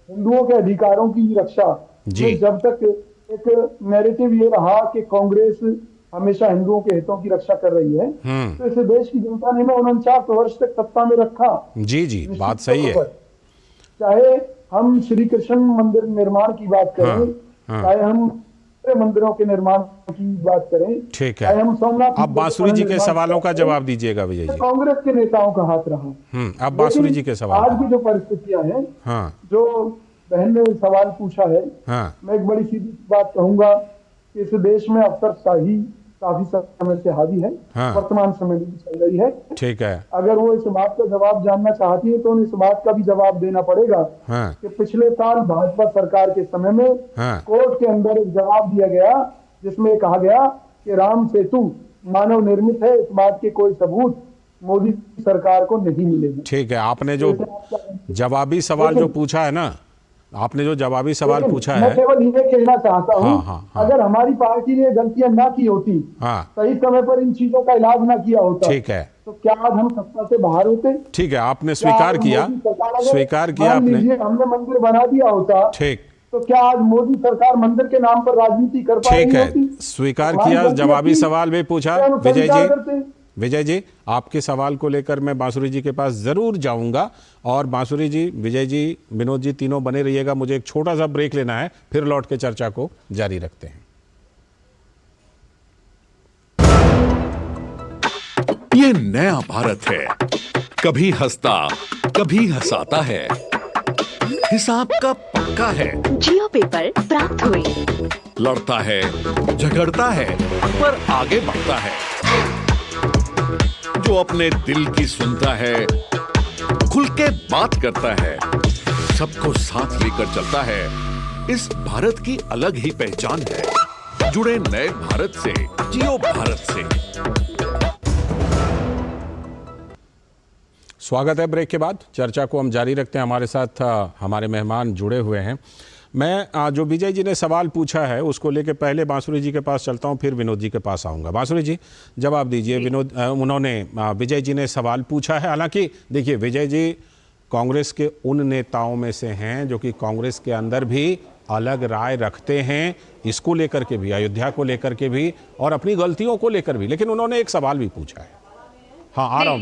हिंदुओं के अधिकारों की रक्षा, जब तक एक नैरेटिव ये रहा कि कांग्रेस हमेशा हिंदुओं के हितों की रक्षा कर रही है, तो इस देश की जनता ने 49 वर्ष तक सत्ता में रखा। जी बात सही है। चाहे हम श्री कृष्ण मंदिर निर्माण की बात करें, चाहे हम मंदिरों के निर्माण की बात करें, ठीक है, हम सोमनाथ, अब बांसुरी जी के सवालों का जवाब दीजिएगा विजय जी। कांग्रेस के नेताओं का हाथ रहा। अब बांसुरी जी के सवाल। आज की जो परिस्थितियां हैं, हाँ, जो बहन ने सवाल पूछा है, हाँ, मैं एक बड़ी सीधी बात कहूंगा कि इस देश में अफसरशाही काफी समय से हावी है, हाँ, वर्तमान समय में भी चल रही है। ठीक है, अगर वो इस बात का जवाब जानना चाहती है तो उन्हें इस बात का भी जवाब देना पड़ेगा, हाँ, कि पिछले साल भाजपा सरकार के समय में हाँ, कोर्ट के अंदर एक जवाब दिया गया जिसमें कहा गया कि राम सेतु मानव निर्मित है, इस बात के कोई सबूत मोदी सरकार को नहीं मिले। ठीक है, आपने जो जवाबी सवाल जो पूछा है ना, आपने जो जवाबी सवाल पूछा है, मैं केवल ये कहना चाहता हूँ, हाँ, हाँ, हाँ, अगर हमारी पार्टी ने गलतियां ना की होती, हाँ, सही समय पर इन चीजों का इलाज ना किया होता, ठीक है, तो क्या आज हम सत्ता से बाहर होते? ठीक है, आपने स्वीकार किया, स्वीकार किया आपने, हमने मंदिर बना दिया होता, ठीक, तो क्या आज मोदी सरकार मंदिर के नाम पर राजनीति कर पा रही होती? ठीक है, स्वीकार किया, जवाबी सवाल भी पूछा। विजय जी, विजय जी, आपके सवाल को लेकर मैं बांसुरी जी के पास जरूर जाऊंगा। और बांसुरी जी, विजय जी, विनोद जी, तीनों बने रहिएगा, मुझे एक छोटा सा ब्रेक लेना है, फिर लौट के चर्चा को जारी रखते हैं। ये नया भारत है, कभी हंसता कभी हंसाता है, हिसाब का पक्का है, जियो पेपर प्राप्त हुए, लड़ता है झगड़ता है पर आगे बढ़ता है, जो अपने दिल की सुनता है, खुल के बात करता है, सबको साथ लेकर चलता है, इस भारत की अलग ही पहचान है। जुड़े नए भारत से, जियो भारत से। स्वागत है ब्रेक के बाद, चर्चा को हम जारी रखते हैं। हमारे साथ हमारे मेहमान जुड़े हुए हैं। मैं जो विजय जी ने सवाल पूछा है उसको लेके पहले बांसुरी जी के पास चलता हूं, फिर विनोद जी के पास आऊंगा। बांसुरी जी, जवाब दीजिए। विनोद, उन्होंने विजय जी ने सवाल पूछा है, हालांकि देखिए विजय जी कांग्रेस के उन नेताओं में से हैं जो कि कांग्रेस के अंदर भी अलग राय रखते हैं, इसको लेकर के भी, अयोध्या को लेकर के भी, और अपनी गलतियों को लेकर भी, लेकिन उन्होंने एक सवाल भी पूछा है। हाँ, आ रहा हूँ।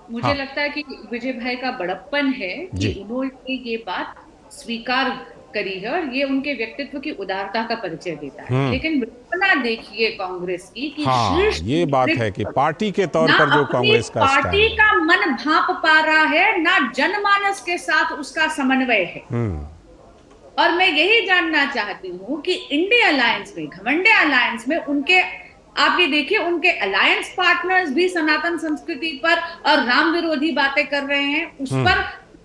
मुझे लगता है कि विजय भाई का बड़प्पन है कि उन्होंने ये बात स्वीकार करी है और ये उनके व्यक्तित्व की उदारता का परिचय देता है। लेकिन विपना देखिए कांग्रेस की कि शीर्ष ये बात है कि पार्टी के तौर पर जो कांग्रेस का पार्टी का मन भांप पा रहा है, ना जनमानस के साथ उसका समन्वय है। और मैं यही जानना चाहती हूँ कि इंडिया अलायंस में, घमंडे अलायंस में उनके, आप ये देखिए उनके अलायंस पार्टनर्स भी सनातन संस्कृति पर और राम विरोधी बातें कर रहे हैं, उस पर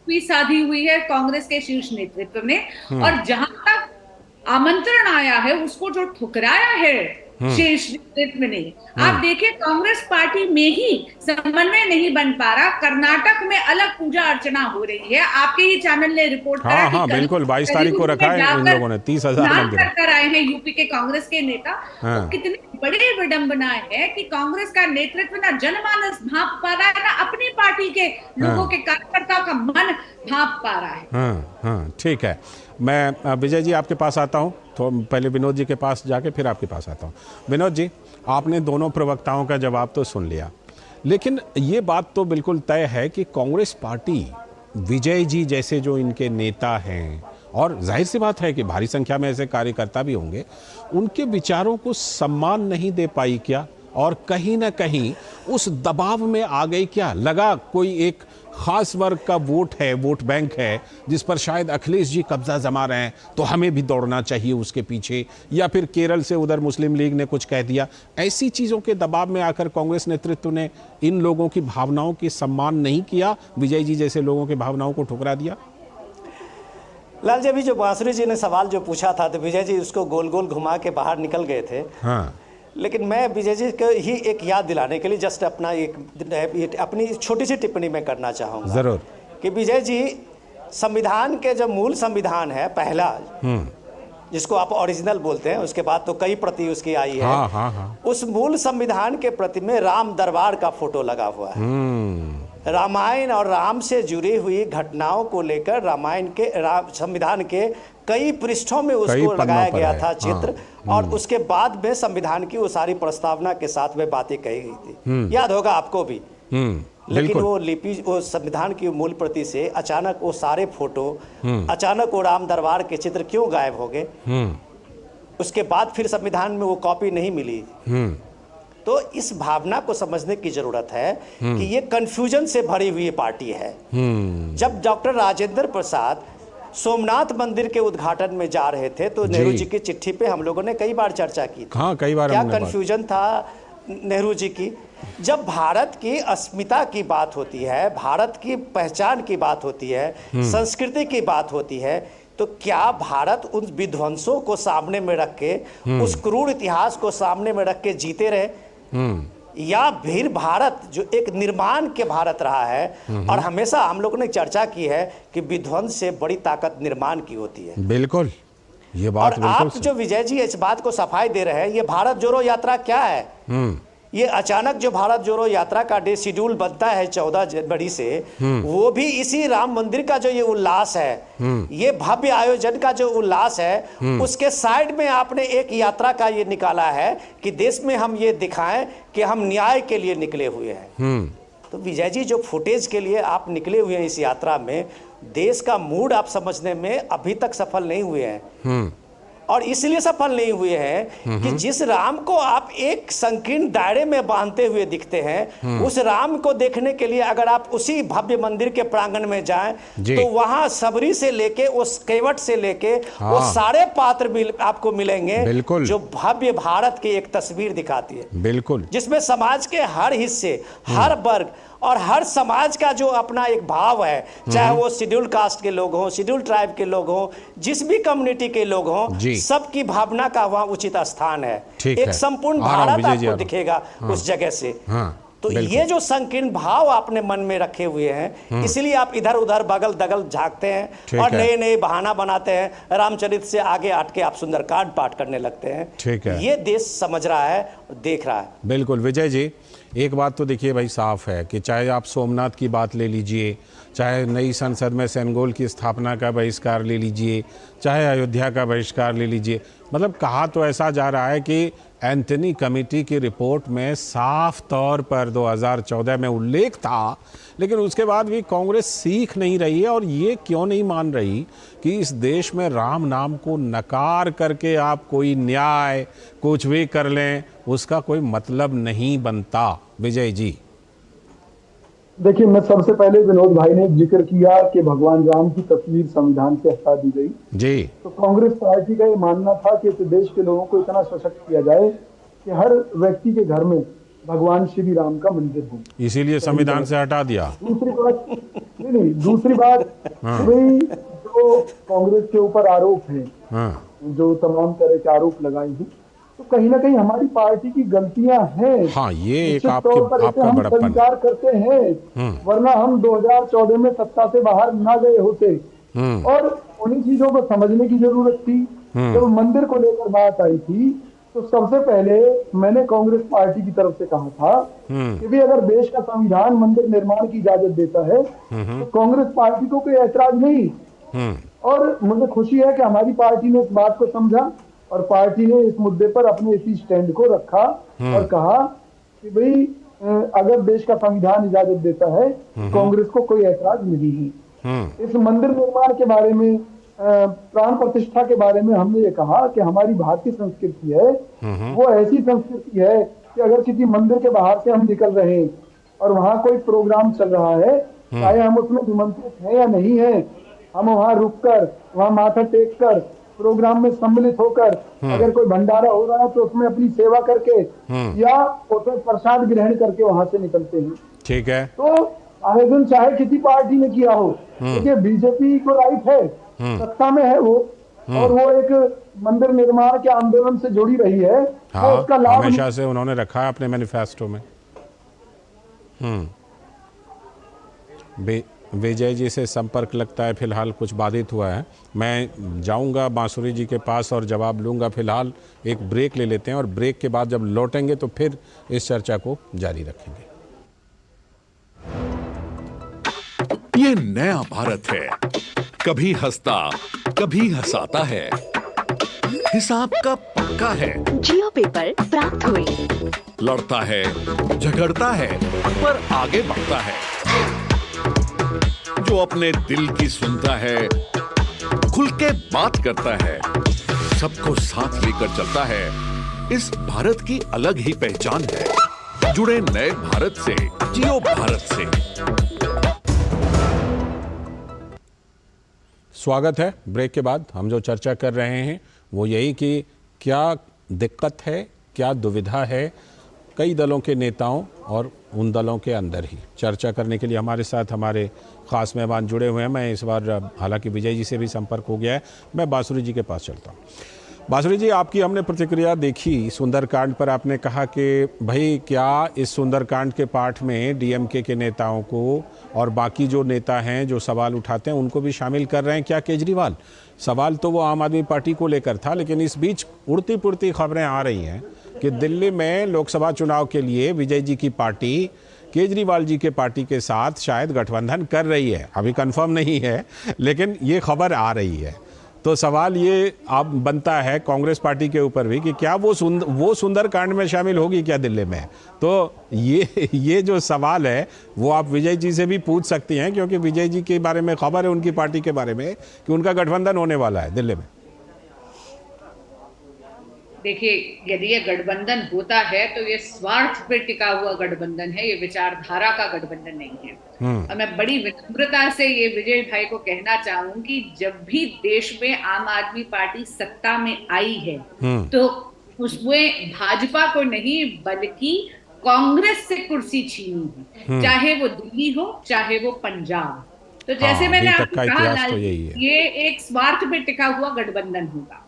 भी साधी हुई है कांग्रेस के शीर्ष नेतृत्व ने। और जहां तक आमंत्रण आया है उसको जो ठुकराया है शीर्ष नेतृत्व ने, आप देखिए कांग्रेस पार्टी में ही समन्वय नहीं बन पा रहा। कर्नाटक में अलग पूजा अर्चना हो रही है, आपके ही चैनल ने रिपोर्ट करा कि बिल्कुल 22 तारीख को रखा है इन लोगों ने, 30,000 मंदिर कर आए हैं यूपी के कांग्रेस के नेता। तो कितनी बड़ी विडंबना है कि कांग्रेस का नेतृत्व ना जनमानस भांप पा रहा है, ना अपनी पार्टी के लोगों के कार्यकर्ताओं का मन भांप पा रहा है। ठीक है, मैं विजय जी आपके पास आता हूँ, तो पहले विनोद जी के पास जाके फिर आपके पास आता हूँ। विनोद जी, आपने दोनों प्रवक्ताओं का जवाब तो सुन लिया, लेकिन ये बात तो बिल्कुल तय है कि कांग्रेस पार्टी, विजय जी जैसे जो इनके नेता हैं, और जाहिर सी बात है कि भारी संख्या में ऐसे कार्यकर्ता भी होंगे, उनके विचारों को सम्मान नहीं दे पाई क्या? और कहीं ना कहीं उस दबाव में आ गई क्या? लगा कोई एक खास वर्ग का वोट है, वोट बैंक है, जिस पर शायद अखिलेश जी कब्जा जमा रहे हैं, तो हमें भी दौड़ना चाहिए उसके पीछे, या फिर केरल से उधर मुस्लिम लीग ने कुछ कह दिया। ऐसी चीज़ों के दबाव में आकर कांग्रेस नेतृत्व ने इन लोगों की भावनाओं की सम्मान नहीं किया, विजय जी जैसे लोगों की भावनाओं को ठुकरा दिया। लाल जी, अभी जो बांसुरी जी ने सवाल जो पूछा था तो विजय जी उसको गोल गोल घुमा के बाहर निकल गए थे। हाँ, लेकिन मैं विजय जी को ही एक याद दिलाने के लिए जस्ट अपना एक अपनी छोटी सी टिप्पणी में करना चाहूँगा जरूर, कि विजय जी संविधान के जो मूल संविधान है पहला, जिसको आप ओरिजिनल बोलते हैं, उसके बाद तो कई प्रति उसकी आई है। हाँ। उस मूल संविधान के प्रति में राम दरबार का फोटो लगा हुआ है। रामायण और राम से जुड़ी हुई घटनाओं को लेकर रामायण के संविधान के कई पृष्ठों में उसको लगाया गया था चित्र। और उसके बाद में संविधान की वो सारी प्रस्तावना के साथ में बातें कही गई थी, याद होगा आपको भी। लेकिन वो लिपि, वो संविधान की मूल प्रति से अचानक वो सारे फोटो, अचानक वो राम दरबार के चित्र क्यों गायब हो गए? उसके बाद फिर संविधान में वो कॉपी नहीं मिली। तो इस भावना को समझने की जरूरत है कि ये कंफ्यूजन से भरी हुई पार्टी है। जब डॉक्टर राजेंद्र प्रसाद सोमनाथ मंदिर के उद्घाटन में जा रहे थे तो नेहरू जी की चिट्ठी पे हम लोगों ने कई बार चर्चा की थी। हाँ, कई बार क्या कंफ्यूजन था नेहरू जी की। जब भारत की अस्मिता की बात होती है, भारत की पहचान की बात होती है, संस्कृति की बात होती है, तो क्या भारत उन विध्वंसों को सामने में रख के, उस क्रूर इतिहास को सामने में रख के जीते रहे, या फिर भारत जो एक निर्माण के भारत रहा है। और हमेशा हम लोगों ने चर्चा की है कि विध्वंस से बड़ी ताकत निर्माण की होती है। बिल्कुल, ये बात और आप जो विजय जी इस बात को सफाई दे रहे हैं, ये भारत जोड़ो यात्रा क्या है? ये अचानक जो भारत जोड़ो यात्रा का डे शेड्यूल बनता है 14 जनवरी से, वो भी इसी राम मंदिर का जो ये उल्लास है, ये भव्य आयोजन का जो उल्लास है, उसके साइड में आपने एक यात्रा का ये निकाला है कि देश में हम ये दिखाएं कि हम न्याय के लिए निकले हुए हैं। तो विजय जी जो फुटेज के लिए आप निकले हुए हैं इस यात्रा में, देश का मूड आप समझने में अभी तक सफल नहीं हुए हैं। और इसलिए सफल नहीं हुए हैं कि जिस राम को आप एक संकीर्ण दायरे में बांधते हुए दिखते हैं, उस राम को देखने के लिए अगर आप उसी भव्य मंदिर के प्रांगण में जाएं तो वहां सबरी से लेके, उस केवट से लेके वो सारे पात्र आपको मिलेंगे जो भव्य भारत की एक तस्वीर दिखाती है। बिल्कुल, जिसमें समाज के हर हिस्से, हर वर्ग और हर समाज का जो अपना एक भाव है, चाहे वो शेड्यूल कास्ट के लोग हों, शेड्यूल ट्राइब के लोग हों, जिस भी कम्युनिटी के लोग हों, सबकी भावना का वहाँ उचित स्थान है। एक संपूर्ण भारत आपको दिखेगा उस जगह से। तो ये जो संकीर्ण भाव आपने मन में रखे हुए हैं, इसलिए आप इधर उधर बगल दगल झांकते हैं और नए नए बहाना बनाते हैं। रामचरित से आगे हट के आप सुंदरकांड पाठ करने लगते हैं। ये देश समझ रहा है, देख रहा है। बिल्कुल विजय जी, एक बात तो देखिए भाई साफ है कि चाहे आप सोमनाथ की बात ले लीजिए, चाहे नई संसद में सेनेगल की स्थापना का बहिष्कार ले लीजिए, चाहे अयोध्या का बहिष्कार ले लीजिए, मतलब कहा तो ऐसा जा रहा है कि एंथनी कमेटी की रिपोर्ट में साफ तौर पर 2014 में उल्लेख था, लेकिन उसके बाद भी कांग्रेस सीख नहीं रही है। और ये क्यों नहीं मान रही कि इस देश में राम नाम को नकार करके आप कोई न्याय कुछ भी कर लें, उसका कोई मतलब नहीं बनता। विजय जी देखिए, मैं सबसे पहले विनोद भाई ने जिक्र किया कि भगवान राम की तस्वीर संविधान से हटा दी गई जी। तो कांग्रेस पार्टी का ये मानना था कि इस देश के लोगों को इतना सशक्त किया जाए कि हर व्यक्ति के घर में भगवान श्री राम का मंदिर हो, इसीलिए संविधान से हटा दिया। दूसरी बात भाई, जो कांग्रेस के ऊपर आरोप है, जो तमाम तरह के आरोप लगाए हैं, तो कहीं ना कहीं हमारी पार्टी की गलतियां हैं। हाँ, ये एक आपका बड़प्पन स्वीकार करते हैं, वरना हम 2014 में सत्ता से बाहर ना गए होते। और उन्हीं चीजों को समझने की जरूरत थी। जब मंदिर को लेकर बात आई थी तो सबसे पहले मैंने कांग्रेस पार्टी की तरफ से कहा था कि भी अगर देश का संविधान मंदिर निर्माण की इजाजत देता है तो कांग्रेस पार्टी को कोई ऐतराज नहीं। और मुझे खुशी है कि हमारी पार्टी ने इस बात को समझा और पार्टी ने इस मुद्दे पर अपने इसी स्टैंड को रखा और कहा कि भाई अगर देश का संविधान इजाजत देता है कांग्रेस को कोई ऐतराज नहीं है। इस मंदिर निर्माण के बारे में, प्राण प्रतिष्ठा के बारे में हमने ये कहा कि हमारी भारतीय संस्कृति है, वो ऐसी संस्कृति है कि अगर किसी मंदिर के बाहर से हम निकल रहे हैं और वहाँ कोई प्रोग्राम चल रहा है, चाहे हम उसमें निमंत्रित हैं या नहीं है, हम वहाँ रुककर, वहाँ माथा टेक कर, प्रोग्राम में सम्मिलित होकर, अगर कोई भंडारा हो रहा है तो उसमें अपनी सेवा करके या उसमें प्रसाद ग्रहण करके वहां से निकलते हैं। ठीक है। तो आयोजन चाहे किसी पार्टी ने किया हो, देखिए बीजेपी को राइट है, सत्ता में है वो, और वो एक मंदिर निर्माण के आंदोलन से जुड़ी रही है। हाँ, उसका लाभ हमेशा से उन्होंने रखा है अपने मैनिफेस्टो में। विजय जी से संपर्क लगता है फिलहाल कुछ बाधित हुआ है। मैं जाऊंगा बांसुरी जी के पास और जवाब लूंगा। फिलहाल एक ब्रेक ले लेते हैं और ब्रेक के बाद जब लौटेंगे तो फिर इस चर्चा को जारी रखेंगे। ये नया भारत है, कभी हंसता कभी हंसाता है, हिसाब का पक्का है। जियो पेपर प्राप्त हुए। लड़ता है, झगड़ता है, पर आगे बढ़ता है। जो अपने दिल की सुनता है, खुल के बात करता है, सबको साथ लेकर चलता है, इस भारत की अलग ही पहचान है। जुड़े नए भारत से, जियो भारत से। स्वागत है। ब्रेक के बाद हम जो चर्चा कर रहे हैं वो यही कि क्या दिक्कत है, क्या दुविधा है कई दलों के नेताओं और उन दलों के अंदर ही। चर्चा करने के लिए हमारे साथ हमारे ख़ास मेहमान जुड़े हुए हैं। मैं इस बार हालांकि विजय जी से भी संपर्क हो गया है, मैं बांसुरी जी के पास चलता हूँ। बांसुरी जी, आपकी हमने प्रतिक्रिया देखी सुंदरकांड पर। आपने कहा कि भाई क्या इस सुंदरकांड के पाठ में डीएमके के नेताओं को और बाकी जो नेता हैं जो सवाल उठाते हैं उनको भी शामिल कर रहे हैं क्या केजरीवाल? सवाल तो वो आम आदमी पार्टी को लेकर था, लेकिन इस बीच उड़ती पुड़ती खबरें आ रही हैं कि दिल्ली में लोकसभा चुनाव के लिए विजय जी की पार्टी केजरीवाल जी के पार्टी के साथ शायद गठबंधन कर रही है। अभी कंफर्म नहीं है, लेकिन ये खबर आ रही है। तो सवाल ये अब बनता है कांग्रेस पार्टी के ऊपर भी कि क्या वो सुंदरकांड में शामिल होगी क्या दिल्ली में? तो ये जो सवाल है वो आप विजय जी से भी पूछ सकती हैं, क्योंकि विजय जी के बारे में खबर है उनकी पार्टी के बारे में कि उनका गठबंधन होने वाला है दिल्ली में। देखिए, यदि ये गठबंधन होता है तो ये स्वार्थ पे टिका हुआ गठबंधन है, ये विचारधारा का गठबंधन नहीं है। और मैं बड़ी विनम्रता से ये विजय भाई को कहना चाहूँ कि जब भी देश में आम आदमी पार्टी सत्ता में आई है तो उसमें भाजपा को नहीं बल्कि कांग्रेस से कुर्सी छीनी है, चाहे वो दिल्ली हो चाहे वो पंजाब। तो जैसे मैंने आपको कहा, तो ये एक स्वार्थ पे टिका हुआ गठबंधन होगा।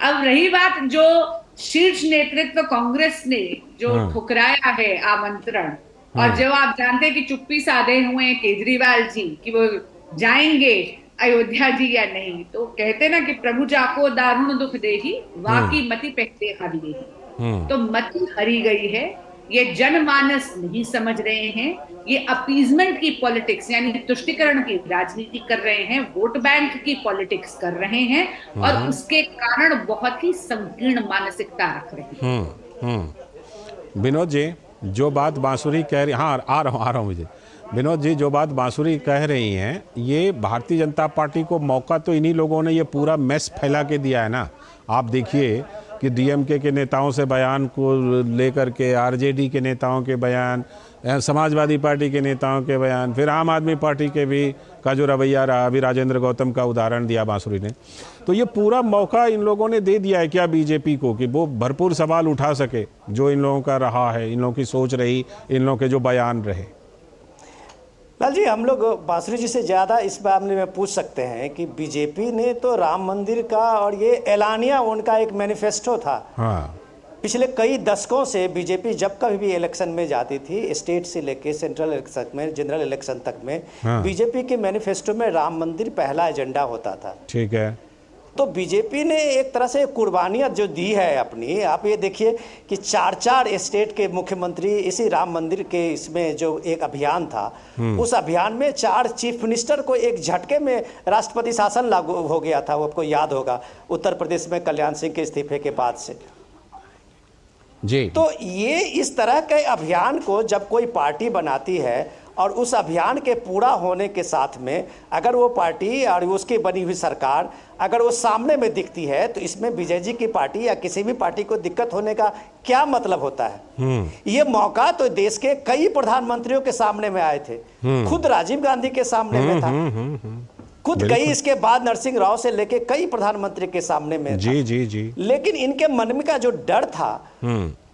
अब रही बात जो शीर्ष नेतृत्व कांग्रेस ने जो ठुकराया है आमंत्रण, और जो आप जानते हैं कि चुप्पी साधे हुए हैं केजरीवाल जी कि वो जाएंगे अयोध्या जी या नहीं, तो कहते ना कि प्रभु जाको दारुण दुख देही, वाकी मति पहले हर ली। तो मति हरी गई है, ये जनमानस नहीं समझ रहे हैं, ये अपीजमेंट की पॉलिटिक्स यानी तुष्टिकरण की राजनीति कर रहे हैं, वोट बैंक की पॉलिटिक्स कर रहे हैं, और उसके कारण बहुत ही संकीर्ण मानसिकता रख रहे हैं। विनोद जी, जो बात बांसुरी कह रही, हाँ आ रहा हूँ मुझे। विनोद जी, जो बात बांसुरी कह रही हैं, ये भारतीय जनता पार्टी को मौका तो इन्हीं लोगों ने ये पूरा मैस फैला के दिया है ना। आप देखिए कि डीएमके के नेताओं से बयान को लेकर के आरजेडी के नेताओं के बयान, समाजवादी पार्टी के नेताओं के बयान, फिर आम आदमी पार्टी के भी का जो रवैया रहा, अभी राजेंद्र गौतम का उदाहरण दिया बांसुरी ने। तो ये पूरा मौका इन लोगों ने दे दिया है क्या बीजेपी को कि वो भरपूर सवाल उठा सके, जो इन लोगों का रहा है, इन लोगों की सोच रही, इन लोगों के जो बयान रहे। लाल जी, हम लोग बांसुरी जी से ज़्यादा इस मामले में पूछ सकते हैं कि बीजेपी ने तो राम मंदिर का, और ये ऐलानिया उनका एक मैनिफेस्टो था। हाँ। पिछले कई दशकों से बीजेपी जब कभी भी इलेक्शन में जाती थी, स्टेट से लेके सेंट्रल इलेक्शन में, जनरल इलेक्शन तक में, बीजेपी के मैनिफेस्टो में राम मंदिर पहला एजेंडा होता था। ठीक है। तो बीजेपी ने एक तरह से कुर्बानियाँ जो दी है अपनी, आप ये देखिए कि 4 स्टेट के मुख्यमंत्री इसी राम मंदिर के इसमें जो एक अभियान था, उस अभियान में 4 चीफ मिनिस्टर को एक झटके में राष्ट्रपति शासन लागू हो गया था। वो आपको याद होगा, उत्तर प्रदेश में कल्याण सिंह के इस्तीफे के बाद से जी। तो ये इस तरह के अभियान को जब कोई पार्टी बनाती है और उस अभियान के पूरा होने के साथ में अगर वो पार्टी और उसकी बनी हुई सरकार अगर वो सामने में दिखती है, तो इसमें विजय जी की पार्टी या किसी भी पार्टी को दिक्कत होने का क्या मतलब होता है? ये मौका तो देश के कई प्रधानमंत्रियों के सामने में आए थे, खुद राजीव गांधी के सामने में था, खुद कई इसके बाद नरसिंह राव से लेके कई प्रधानमंत्री के सामने में जी। लेकिन इनके मन में का जो डर था,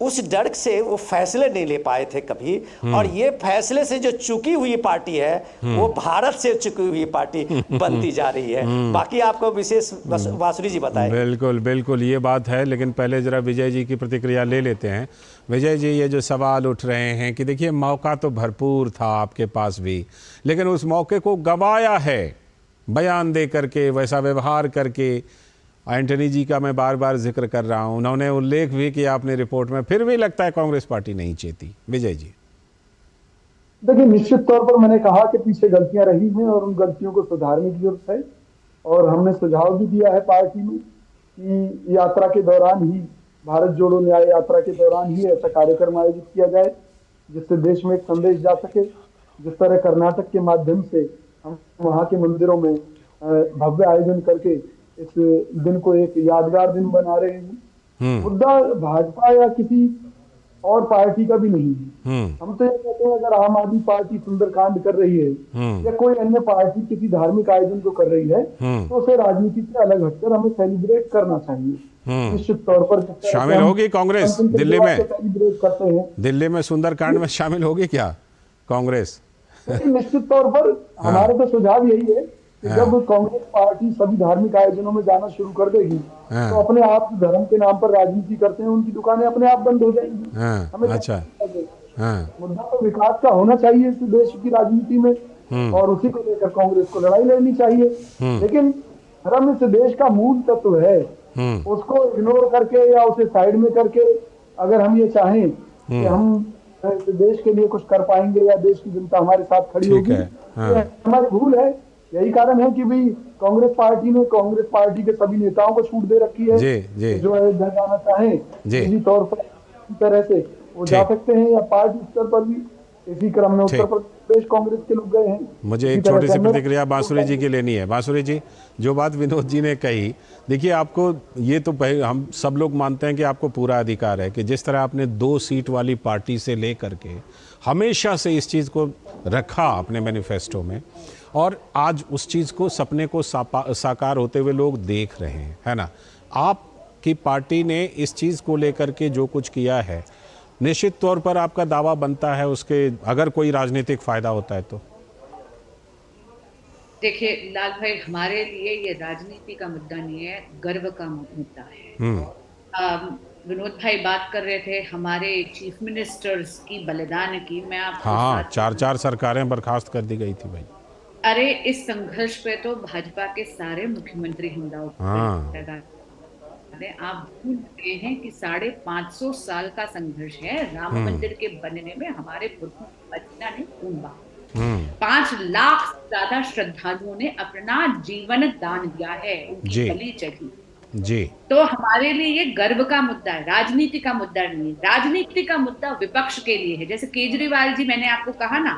उस डर से वो फैसले नहीं ले पाए थे कभी। और ये फैसले से जो चुकी हुई पार्टी है, वो भारत से चुकी हुई पार्टी बनती जा रही है। बाकी आपको विशेष बांसुरी जी बताएं। बिल्कुल ये बात है, लेकिन पहले जरा विजय जी की प्रतिक्रिया ले लेते हैं। विजय जी, ये जो सवाल उठ रहे हैं कि देखिए मौका तो भरपूर था आपके पास भी, लेकिन उस मौके को गंवाया है बयान दे करके, वैसा व्यवहार करके। एंटनी जी का मैं बार बार जिक्र कर रहा हूं, उन्होंने उल्लेख भी किया अपनी रिपोर्ट में, फिर भी लगता है कांग्रेस पार्टी नहीं चाहती। विजय जी, देखिए, निश्चित तौर पर मैंने कहा कि पीछे गलतियां रही हैं और उन गलतियों को सुधारने की जरूरत है, और हमने सुझाव भी दिया है पार्टी में कि यात्रा के दौरान ही, भारत जोड़ो न्याय यात्रा के दौरान ही ऐसा कार्यक्रम आयोजित किया जाए जिससे देश में एक संदेश जा सके। जिस तरह कर्नाटक के माध्यम से हम वहाँ के मंदिरों में भव्य आयोजन करके इस दिन को एक यादगार दिन बना रहे हैं। मुद्दा भाजपा या किसी और पार्टी का भी नहीं है। हम तो ये कहते हैं अगर आम आदमी पार्टी सुंदरकांड कर रही है या कोई अन्य पार्टी किसी धार्मिक आयोजन को कर रही है तो उसे राजनीति से अलग हटकर हमें सेलिब्रेट करना चाहिए। निश्चित तौर पर शामिल होगी कांग्रेस दिल्ली में, सेलिब्रेट करते हैं। दिल्ली में सुंदरकांड में शामिल होगी क्या कांग्रेस? निश्चित तौर पर हमारा तो सुझाव यही है कि जब कांग्रेस पार्टी सभी धार्मिक आयोजनों में जाना शुरू कर देगी तो अपने आप धर्म के नाम पर राजनीति करते हैं उनकी दुकानें अपने आप बंद हो जाएंगी। हमें अच्छा, मुद्दा तो विकास का होना चाहिए इस देश की राजनीति में और उसी को लेकर कांग्रेस को लड़ाई लड़नी चाहिए। लेकिन धर्म इस देश का मूल तत्व है, उसको इग्नोर करके या उसे साइड में करके अगर हम ये चाहें कि हम देश के लिए कुछ कर पाएंगे या देश की जनता हमारे साथ खड़ी होगी, हमारी भूल है। यही कारण है कि भी कांग्रेस पार्टी ने कांग्रेस पार्टी के सभी नेताओं को छूट दे रखी है जी। जो अयोध्या जाना चाहे इसी तौर पर इस तरह से वो जा सकते हैं या पार्टी स्तर पर भी इसी क्रम में उत्तर प्रदेश कांग्रेस के लोग गए हैं। मुझे एक छोटी सी प्रतिक्रिया बांसुरी जी की लेनी है। बांसुरी जी, जो बात विनोद जी ने कही, देखिए आपको ये तो हम सब लोग मानते हैं कि आपको पूरा अधिकार है कि जिस तरह आपने 2 सीट वाली पार्टी से लेकर के हमेशा से इस चीज़ को रखा अपने मैनिफेस्टो में और आज उस चीज़ को सपने को साकार होते हुए लोग देख रहे हैं, है ना। आपकी पार्टी ने इस चीज़ को लेकर के जो कुछ किया है निश्चित तौर पर आपका दावा बनता है उसके अगर कोई राजनीतिक फायदा होता है तो। देखिए लाल भाई, हमारे लिए ये राजनीति का मुद्दा नहीं है, गर्व का मुद्दा है। विनोद भाई बात कर रहे थे हमारे चीफ मिनिस्टर्स की बलिदान की। मैं आपको 4 सरकारें बर्खास्त कर दी गई थी भाई। अरे इस संघर्ष पे तो भाजपा के सारे मुख्यमंत्री हमला उठाए। आप भूल गए हैं कि 550 साल का संघर्ष है राम मंदिर के बनने में। हमारे पुरखों ने खून बहा, 5 लाख से ज्यादा श्रद्धालुओं ने अपना जीवन दान दिया है, उनकी बलि चढ़ी जी। तो हमारे लिए ये गर्व का मुद्दा है, राजनीति का मुद्दा नहीं है। राजनीति का मुद्दा विपक्ष के लिए है। जैसे केजरीवाल जी, मैंने आपको कहा ना,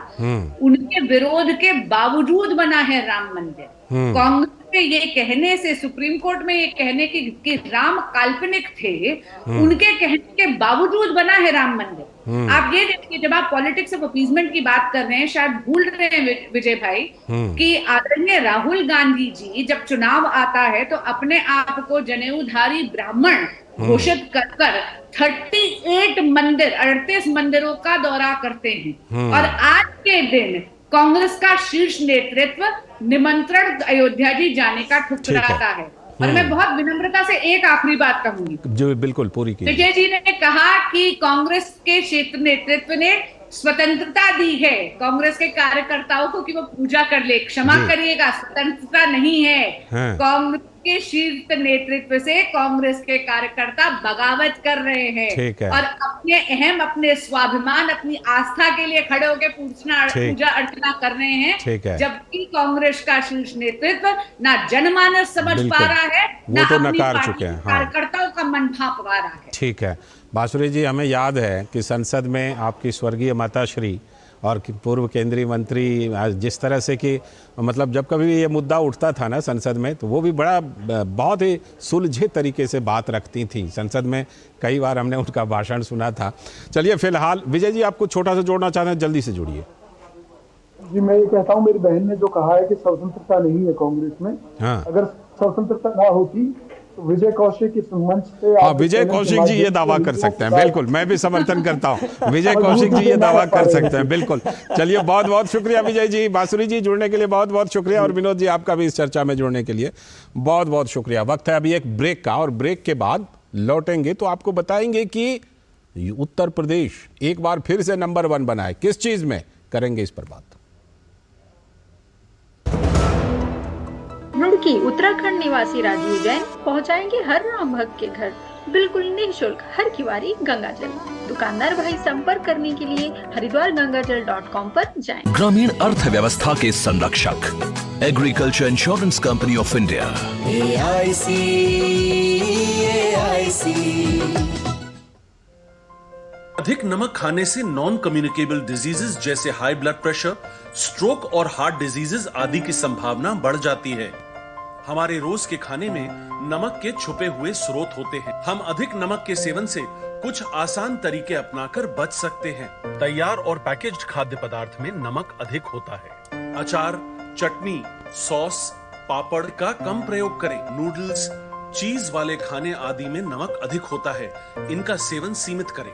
उनके विरोध के बावजूद बना है राम मंदिर। कांग्रेस के ये कहने से, सुप्रीम कोर्ट में ये कहने कि राम काल्पनिक थे, उनके कहने के बावजूद बना है राम मंदिर। आप ये देखिए, जब आप पॉलिटिक्स ऑफ अपीजमेंट की बात कर रहे हैं, शायद भूल रहे हैं विजय भाई कि आदरणीय राहुल गांधी जी जब चुनाव आता है तो अपने आप को जनेऊधारी ब्राह्मण घोषित कर 38 मंदिरों का दौरा करते हैं। और आज के दिन कांग्रेस का शीर्ष नेतृत्व निमंत्रण अयोध्या जी जाने का ठुकराता है। और मैं बहुत विनम्रता से एक आखिरी बात कहूंगी जो बिल्कुल पूरी की। विजय जी ने कहा कि कांग्रेस के क्षेत्र नेतृत्व ने स्वतंत्रता दी है कांग्रेस के कार्यकर्ताओं को कि वो पूजा कर ले। क्षमा करिएगा, स्वतंत्रता नहीं है। कांग्रेस के शीर्ष नेतृत्व से कांग्रेस के कार्यकर्ता बगावत कर रहे हैं और अपने स्वाभिमान, अपनी आस्था के लिए खड़े होकर पूजा अर्चना कर रहे हैं। जबकि कांग्रेस का शीर्ष नेतृत्व ना जनमानस समझ पा रहा है, ना तो अपनी नकार चुके हैं, कार्यकर्ताओं का मन भाप पा रहा है। ठीक है बांसुरी जी, हमें याद है कि संसद में आपकी स्वर्गीय माताश्री और पूर्व केंद्रीय मंत्री जिस तरह से कि मतलब जब कभी ये मुद्दा उठता था ना संसद में, तो वो भी बहुत ही सुलझे तरीके से बात रखती थी संसद में। कई बार हमने उनका भाषण सुना था। चलिए फिलहाल विजय जी, आपको छोटा सा जोड़ना चाहते हैं, जल्दी से जुड़िए। जी, मैं ये कहता हूँ, मेरी बहन ने जो कहा है कि स्वतंत्रता नहीं है कांग्रेस में, अगर स्वतंत्रता ना होती तो विजय कौशिक इस मंच से विजय कौशिक जी ये दावा कर सकते हैं। बिल्कुल, मैं भी समर्थन करता हूं। विजय कौशिक जी ये दावा कर सकते हैं, बिल्कुल। चलिए, बहुत बहुत शुक्रिया विजय जी। बांसुरी जी जुड़ने के लिए बहुत बहुत शुक्रिया और विनोद जी आपका भी इस चर्चा में जुड़ने के लिए बहुत बहुत शुक्रिया। वक्त है अभी एक ब्रेक का और ब्रेक के बाद लौटेंगे तो आपको बताएंगे कि उत्तर प्रदेश एक बार फिर से नंबर 1 बना है। किस चीज में, करेंगे इस पर बात। रुड़की उत्तराखंड निवासी राजीव जैन पहुंचाएंगे हर राम भक्त के घर बिल्कुल निःशुल्क हर किवारी गंगा जल। दुकानदार भाई संपर्क करने के लिए हरिद्वारगंगाजल.com पर जाएं। ग्रामीण अर्थव्यवस्था के संरक्षक agriculture insurance company of India AIC। अधिक नमक खाने से नॉन कम्युनिकेबल डिजीजेस जैसे हाई ब्लड प्रेशर, स्ट्रोक और हार्ट डिजीजेस आदि की संभावना बढ़ जाती है। हमारे रोज के खाने में नमक के छुपे हुए स्रोत होते हैं। हम अधिक नमक के सेवन से कुछ आसान तरीके अपनाकर बच सकते हैं। तैयार और पैकेज्ड खाद्य पदार्थ में नमक अधिक होता है। अचार, चटनी, सॉस, पापड़ का कम प्रयोग करें। नूडल्स, चीज वाले खाने आदि में नमक अधिक होता है, इनका सेवन सीमित करें।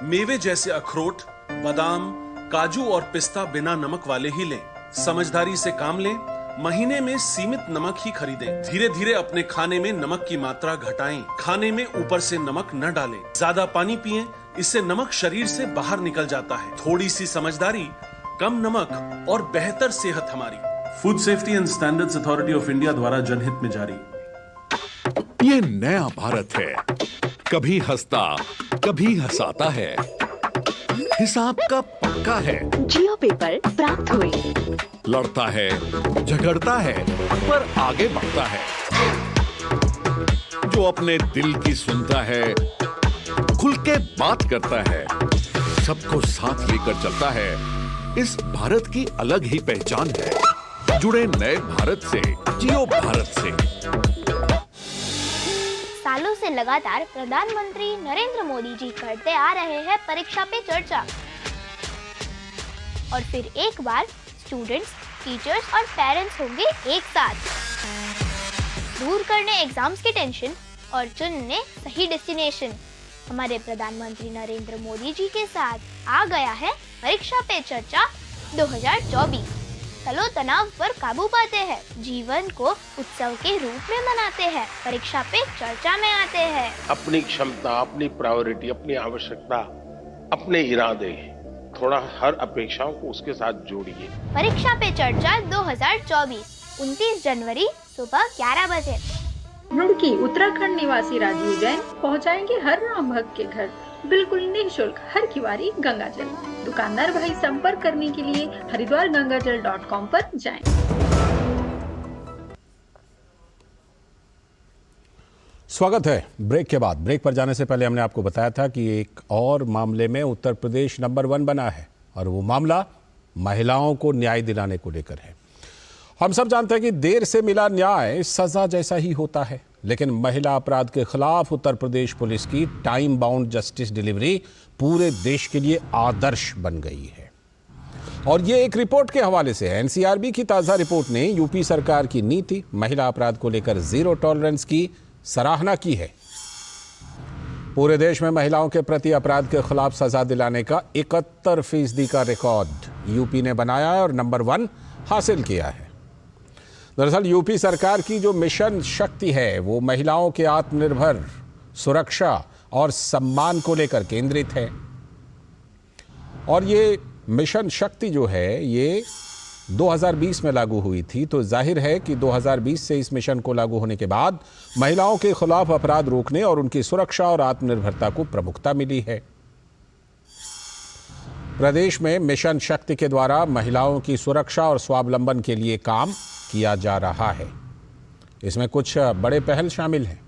मेवे जैसे अखरोट, बादाम, काजू और पिस्ता बिना नमक वाले ही लें। समझदारी से काम लें। महीने में सीमित नमक ही खरीदें। धीरे धीरे अपने खाने में नमक की मात्रा घटाएं। खाने में ऊपर से नमक न डालें। ज्यादा पानी पिएं, इससे नमक शरीर से बाहर निकल जाता है। थोड़ी सी समझदारी, कम नमक और बेहतर सेहत हमारी। Food safety and standards authority of India द्वारा जनहित में जारी। ये नया भारत है, कभी हंसता कभी हंसाता है, हिसाब का पक्का है। जियो पेपर प्राप्त हुए। लड़ता है, झगड़ता है, पर आगे बढ़ता है। जो अपने दिल की सुनता है, खुल के बात करता है, सबको साथ लेकर चलता है, इस भारत की अलग ही पहचान है। जुड़े नए भारत से, जियो भारत से। सालों से लगातार प्रधानमंत्री नरेंद्र मोदी जी करते आ रहे हैं परीक्षा पे चर्चा, और फिर एक बार स्टूडेंट्स, टीचर्स और पेरेंट्स होंगे एक साथ। दूर करने एग्जाम्स की टेंशन और चुनने सही डेस्टिनेशन। हमारे प्रधानमंत्री नरेंद्र मोदी जी के साथ आ गया है परीक्षा पे चर्चा 2024। तलो तनाव पर काबू पाते हैं, जीवन को उत्सव के रूप में मनाते हैं, परीक्षा पे चर्चा में आते हैं। अपनी क्षमता, अपनी प्रायोरिटी, अपनी आवश्यकता, अपने इरादे, थोड़ा हर अपेक्षाओं को उसके साथ जोड़िए। परीक्षा पे चर्चा 2024 29 जनवरी सुबह 11 बजे। रुड़की उत्तराखंड निवासी राजीव जैन पहुंचाएंगे हर राम भक्त के घर बिल्कुल निःशुल्क हर किवारी गंगा जल। दुकानदार भाई संपर्क करने के लिए हरिद्वारगंगाजल.com पर जाएं। स्वागत है ब्रेक के बाद। ब्रेक पर जाने से पहले हमने आपको बताया था कि एक और मामले में उत्तर प्रदेश नंबर 1 बना है, और वो मामला महिलाओं को न्याय दिलाने को लेकर है। हम सब जानते हैं कि देर से मिला न्याय सजा जैसा ही होता है, लेकिन महिला अपराध के खिलाफ उत्तर प्रदेश पुलिस की टाइम बाउंड जस्टिस डिलीवरी पूरे देश के लिए आदर्श बन गई है। और ये एक रिपोर्ट के हवाले से है। एनसीआरबी की ताज़ा रिपोर्ट ने यूपी सरकार की नीति महिला अपराध को लेकर जीरो टॉलरेंस की सराहना की है। पूरे देश में महिलाओं के प्रति अपराध के खिलाफ सजा दिलाने का 71% का रिकॉर्ड यूपी ने बनाया है और नंबर 1 हासिल किया है। दरअसल यूपी सरकार की जो मिशन शक्ति है वो महिलाओं के आत्मनिर्भर, सुरक्षा और सम्मान को लेकर केंद्रित है। और ये मिशन शक्ति जो है ये 2020 में लागू हुई थी, तो जाहिर है कि 2020 से इस मिशन को लागू होने के बाद महिलाओं के खिलाफ अपराध रोकने और उनकी सुरक्षा और आत्मनिर्भरता को प्रमुखता मिली है। प्रदेश में मिशन शक्ति के द्वारा महिलाओं की सुरक्षा और स्वावलंबन के लिए काम किया जा रहा है। इसमें कुछ बड़े पहल शामिल हैं।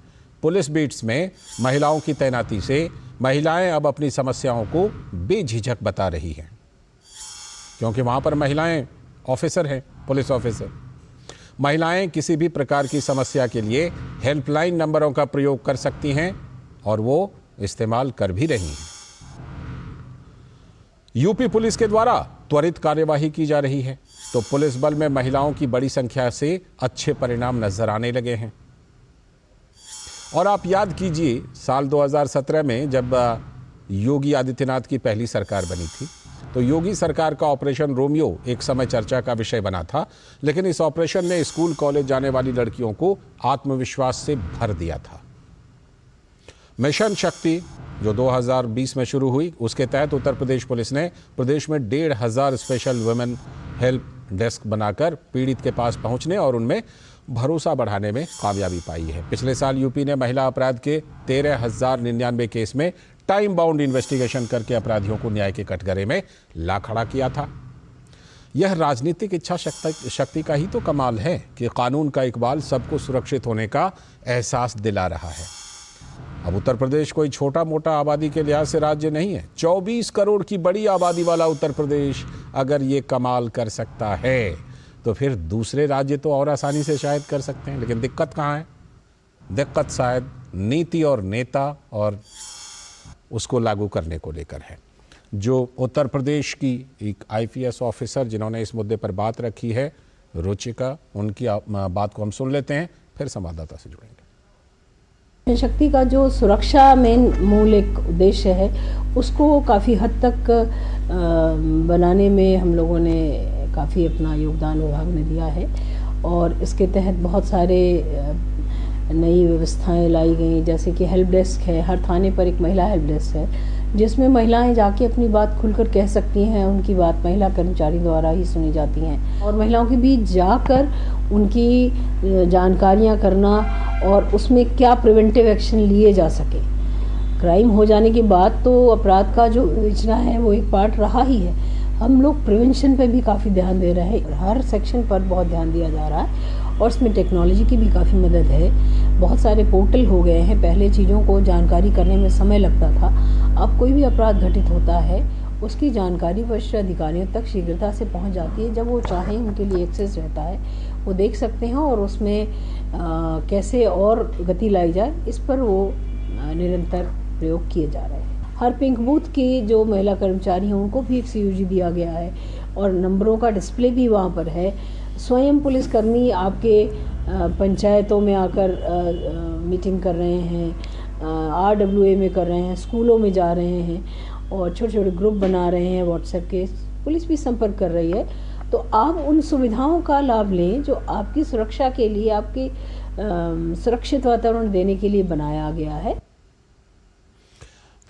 पुलिस बीट्स में महिलाओं की तैनाती से महिलाएं अब अपनी समस्याओं को बेझिझक बता रही हैं, क्योंकि वहां पर महिलाएं ऑफिसर हैं, पुलिस ऑफिसर। महिलाएं किसी भी प्रकार की समस्या के लिए हेल्पलाइन नंबरों का प्रयोग कर सकती हैं और वो इस्तेमाल कर भी रही हैं। यूपी पुलिस के द्वारा त्वरित कार्यवाही की जा रही है, तो पुलिस बल में महिलाओं की बड़ी संख्या से अच्छे परिणाम नजर आने लगे हैं। और आप याद कीजिए साल 2017 में जब योगी आदित्यनाथ की पहली सरकार बनी थी, तो योगी सरकार का ऑपरेशन रोमियो एक समय चर्चा का विषय बना था, लेकिन इस ऑपरेशन ने स्कूल कॉलेज जाने वाली लड़कियों को आत्मविश्वास से भर दिया था। मिशन शक्ति जो 2020 में शुरू हुई, उसके तहत उत्तर प्रदेश पुलिस ने प्रदेश में 1,500 स्पेशल वुमेन हेल्प डेस्क बनाकर पीड़ित के पास पहुंचने और उनमें भरोसा बढ़ाने में कामयाबी पाई है। पिछले साल यूपी ने महिला अपराध के 13,099 केस में टाइम बाउंड इन्वेस्टिगेशन करके अपराधियों को न्याय के कटघरे में ला खड़ा किया था। यह राजनीतिक इच्छा शक्ति का ही तो कमाल है कि कानून का इकबाल सबको सुरक्षित होने का एहसास दिला रहा है। अब उत्तर प्रदेश कोई छोटा मोटा आबादी के लिहाज से राज्य नहीं है। 24 करोड़ की बड़ी आबादी वाला उत्तर प्रदेश अगर ये कमाल कर सकता है, तो फिर दूसरे राज्य तो और आसानी से शायद कर सकते हैं। लेकिन दिक्कत कहाँ है? दिक्कत शायद नीति और नेता और उसको लागू करने को लेकर है। जो उत्तर प्रदेश की एक IPS ऑफिसर जिन्होंने इस मुद्दे पर बात रखी है, रुचिका, उनकी बात को हम सुन लेते हैं, फिर संवाददाता से जुड़ेंगे। शक्ति का जो सुरक्षा मेन मूल एक उद्देश्य है, उसको काफ़ी हद तक बनाने में हम लोगों ने काफ़ी अपना योगदान विभाग ने दिया है और इसके तहत बहुत सारे नई व्यवस्थाएं लाई गई, जैसे कि हेल्प डेस्क है, हर थाने पर एक महिला हेल्प डेस्क है जिसमें महिलाएं जाके अपनी बात खुलकर कह सकती हैं, उनकी बात महिला कर्मचारी द्वारा ही सुनी जाती हैं और महिलाओं के बीच जाकर उनकी जानकारियां करना और उसमें क्या प्रिवेंटिव एक्शन लिए जा सके। क्राइम हो जाने के बाद तो अपराध का जो विवेचना है वो एक पार्ट रहा ही है, हम लोग प्रिवेंशन पे भी काफ़ी ध्यान दे रहे हैं, हर सेक्शन पर बहुत ध्यान दिया जा रहा है और इसमें टेक्नोलॉजी की भी काफ़ी मदद है। बहुत सारे पोर्टल हो गए हैं, पहले चीज़ों को जानकारी करने में समय लगता था, अब कोई भी अपराध घटित होता है उसकी जानकारी वरिष्ठ अधिकारियों तक शीघ्रता से पहुंच जाती है। जब वो चाहें उनके लिए एक्सेस रहता है, वो देख सकते हैं और उसमें कैसे और गति लाई जाए इस पर वो निरंतर प्रयोग किए जा रहे हैं। हर पिंक बूथ की जो महिला कर्मचारी हैं उनको भी एक CUG दिया गया है और नंबरों का डिस्प्ले भी वहाँ पर है। स्वयं पुलिसकर्मी आपके पंचायतों में आकर मीटिंग कर रहे हैं, RWA में कर रहे हैं, स्कूलों में जा रहे हैं और छोटे छोटे ग्रुप बना रहे हैं व्हाट्सएप के, पुलिस भी संपर्क कर रही है। तो आप उन सुविधाओं का लाभ लें जो आपकी सुरक्षा के लिए, आपकी सुरक्षित वातावरण देने के लिए बनाया गया है।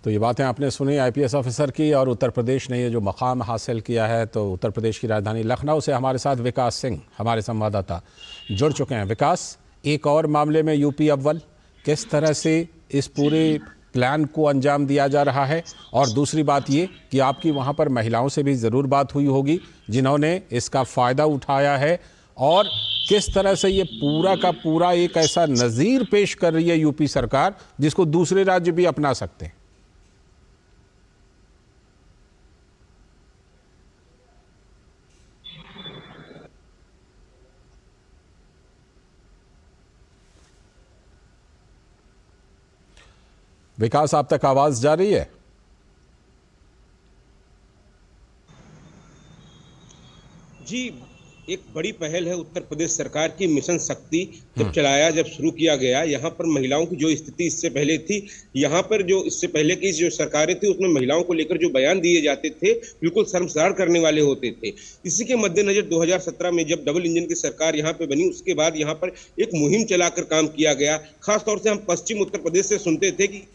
तो ये बातें आपने सुनी IPS ऑफिसर की और उत्तर प्रदेश ने ये जो मकाम हासिल किया है, तो उत्तर प्रदेश की राजधानी लखनऊ से हमारे साथ विकास सिंह, हमारे संवाददाता, जुड़ चुके हैं। विकास, एक और मामले में यूपी अव्वल, किस तरह से इस पूरे प्लान को अंजाम दिया जा रहा है? और दूसरी बात ये कि आपकी वहाँ पर महिलाओं से भी ज़रूर बात हुई होगी जिन्होंने इसका फ़ायदा उठाया है, और किस तरह से ये पूरा का पूरा एक ऐसा नज़ीर पेश कर रही है यूपी सरकार जिसको दूसरे राज्य भी अपना सकते हैं। विकास, आप तक आवाज जा रही है? जी, एक बड़ी पहल है उत्तर प्रदेश सरकार की, मिशन शक्ति जब शुरू किया गया, यहाँ पर महिलाओं की जो स्थिति इससे पहले थी, यहाँ पर जो इससे पहले की जो सरकारें थी उसमें महिलाओं को लेकर जो बयान दिए जाते थे बिल्कुल शर्मसार करने वाले होते थे। इसी के मद्देनजर 2017 में जब डबल इंजन की सरकार यहाँ पे बनी, उसके बाद यहाँ पर एक मुहिम चलाकर काम किया गया। खासतौर से हम पश्चिम उत्तर प्रदेश से सुनते थे कि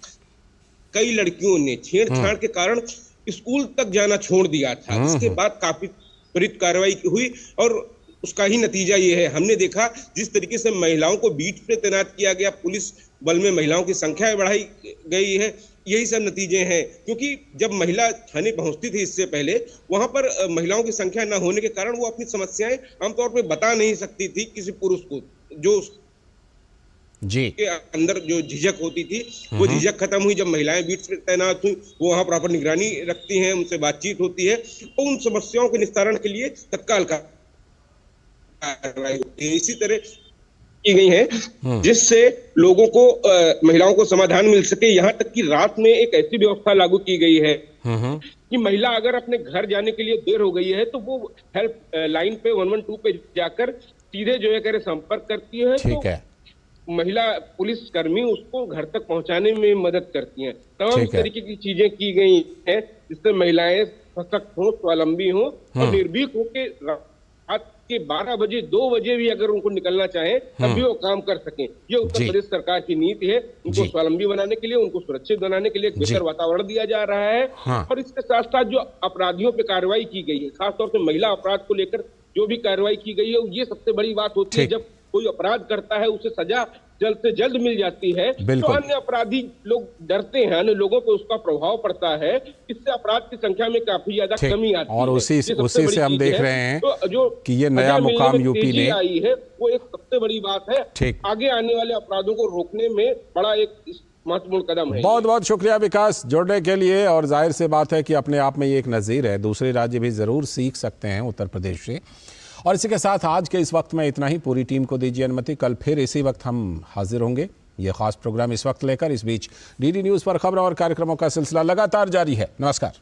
कई लड़कियों ने छेड़छाड़ के कारण स्कूल तक जाना छोड़ दिया था। इसके बाद काफी त्वरित कार्रवाई हुई और उसका ही नतीजा ये है, हमने देखा जिस तरीके से महिलाओं को बीट पे तैनात किया गया, पुलिस बल में महिलाओं की संख्या बढ़ाई गई है, यही सब नतीजे हैं। क्योंकि जब महिला थाने पहुंचती थी इससे पहले, वहां पर महिलाओं की संख्या न होने के कारण वो अपनी समस्याएं आमतौर पर बता नहीं सकती थी किसी पुरुष को। जो जी के अंदर जो झिझक होती थी वो झिझक खत्म हुई जब महिलाएं बीट पे तैनात हुई, वो वहां प्रॉपर निगरानी रखती हैं, उनसे बातचीत होती है और उन समस्याओं के निस्तारण के लिए तत्काल कार्रवाई होती है। इसी तरह की गई है जिससे लोगों को महिलाओं को समाधान मिल सके। यहाँ तक कि रात में एक ऐसी व्यवस्था लागू की गई है कि महिला अगर अपने घर जाने के लिए देर हो गई है तो वो हेल्प लाइन पे 112 पे जाकर सीधे जो है संपर्क करती है। ठीक है, महिला पुलिस कर्मी उसको घर तक पहुंचाने में मदद करती हैं। तमाम इस तरीके की चीजें की गई हैं जिससे महिलाएं सशक्त हो, स्वावलंबी हो और निर्भीक हो के रात के 12 बजे 2 बजे भी अगर उनको निकलना चाहे तब भी वो काम कर सकें। ये उत्तर प्रदेश सरकार की नीति है। उनको स्वावलंबी बनाने के लिए, उनको सुरक्षित बनाने के लिए एक बेहतर वातावरण दिया जा रहा है। और इसके साथ साथ जो अपराधियों पे कार्रवाई की गई है, खासतौर से महिला अपराध को लेकर जो भी कार्रवाई की गई है, ये सबसे बड़ी बात होती है। जब कोई अपराध करता है उसे सजा जल्द से जल्द मिल जाती है तो अन्य अपराधी लोग डरते हैं, अन्य लोगों पे उसका प्रभाव पड़ता है, इससे अपराध की संख्या में काफी ज्यादा कमी आती है। और उसी से हम देख रहे हैं तो जो कि ये नया मुकाम यूपी ने आई है वो एक सबसे बड़ी बात है। आगे आने वाले अपराधों को रोकने में बड़ा एक महत्वपूर्ण कदम है। बहुत बहुत शुक्रिया विकास जुड़ने के लिए। और जाहिर से बात है कि अपने आप में ये एक नज़ीर है, दूसरे राज्य भी जरूर सीख सकते हैं उत्तर प्रदेश से। और इसी के साथ आज के इस वक्त में इतना ही। पूरी टीम को दीजिए अनुमति, कल फिर इसी वक्त हम हाजिर होंगे ये खास प्रोग्राम इस वक्त लेकर। इस बीच डीडी न्यूज़ पर खबरों और कार्यक्रमों का सिलसिला लगातार जारी है। नमस्कार।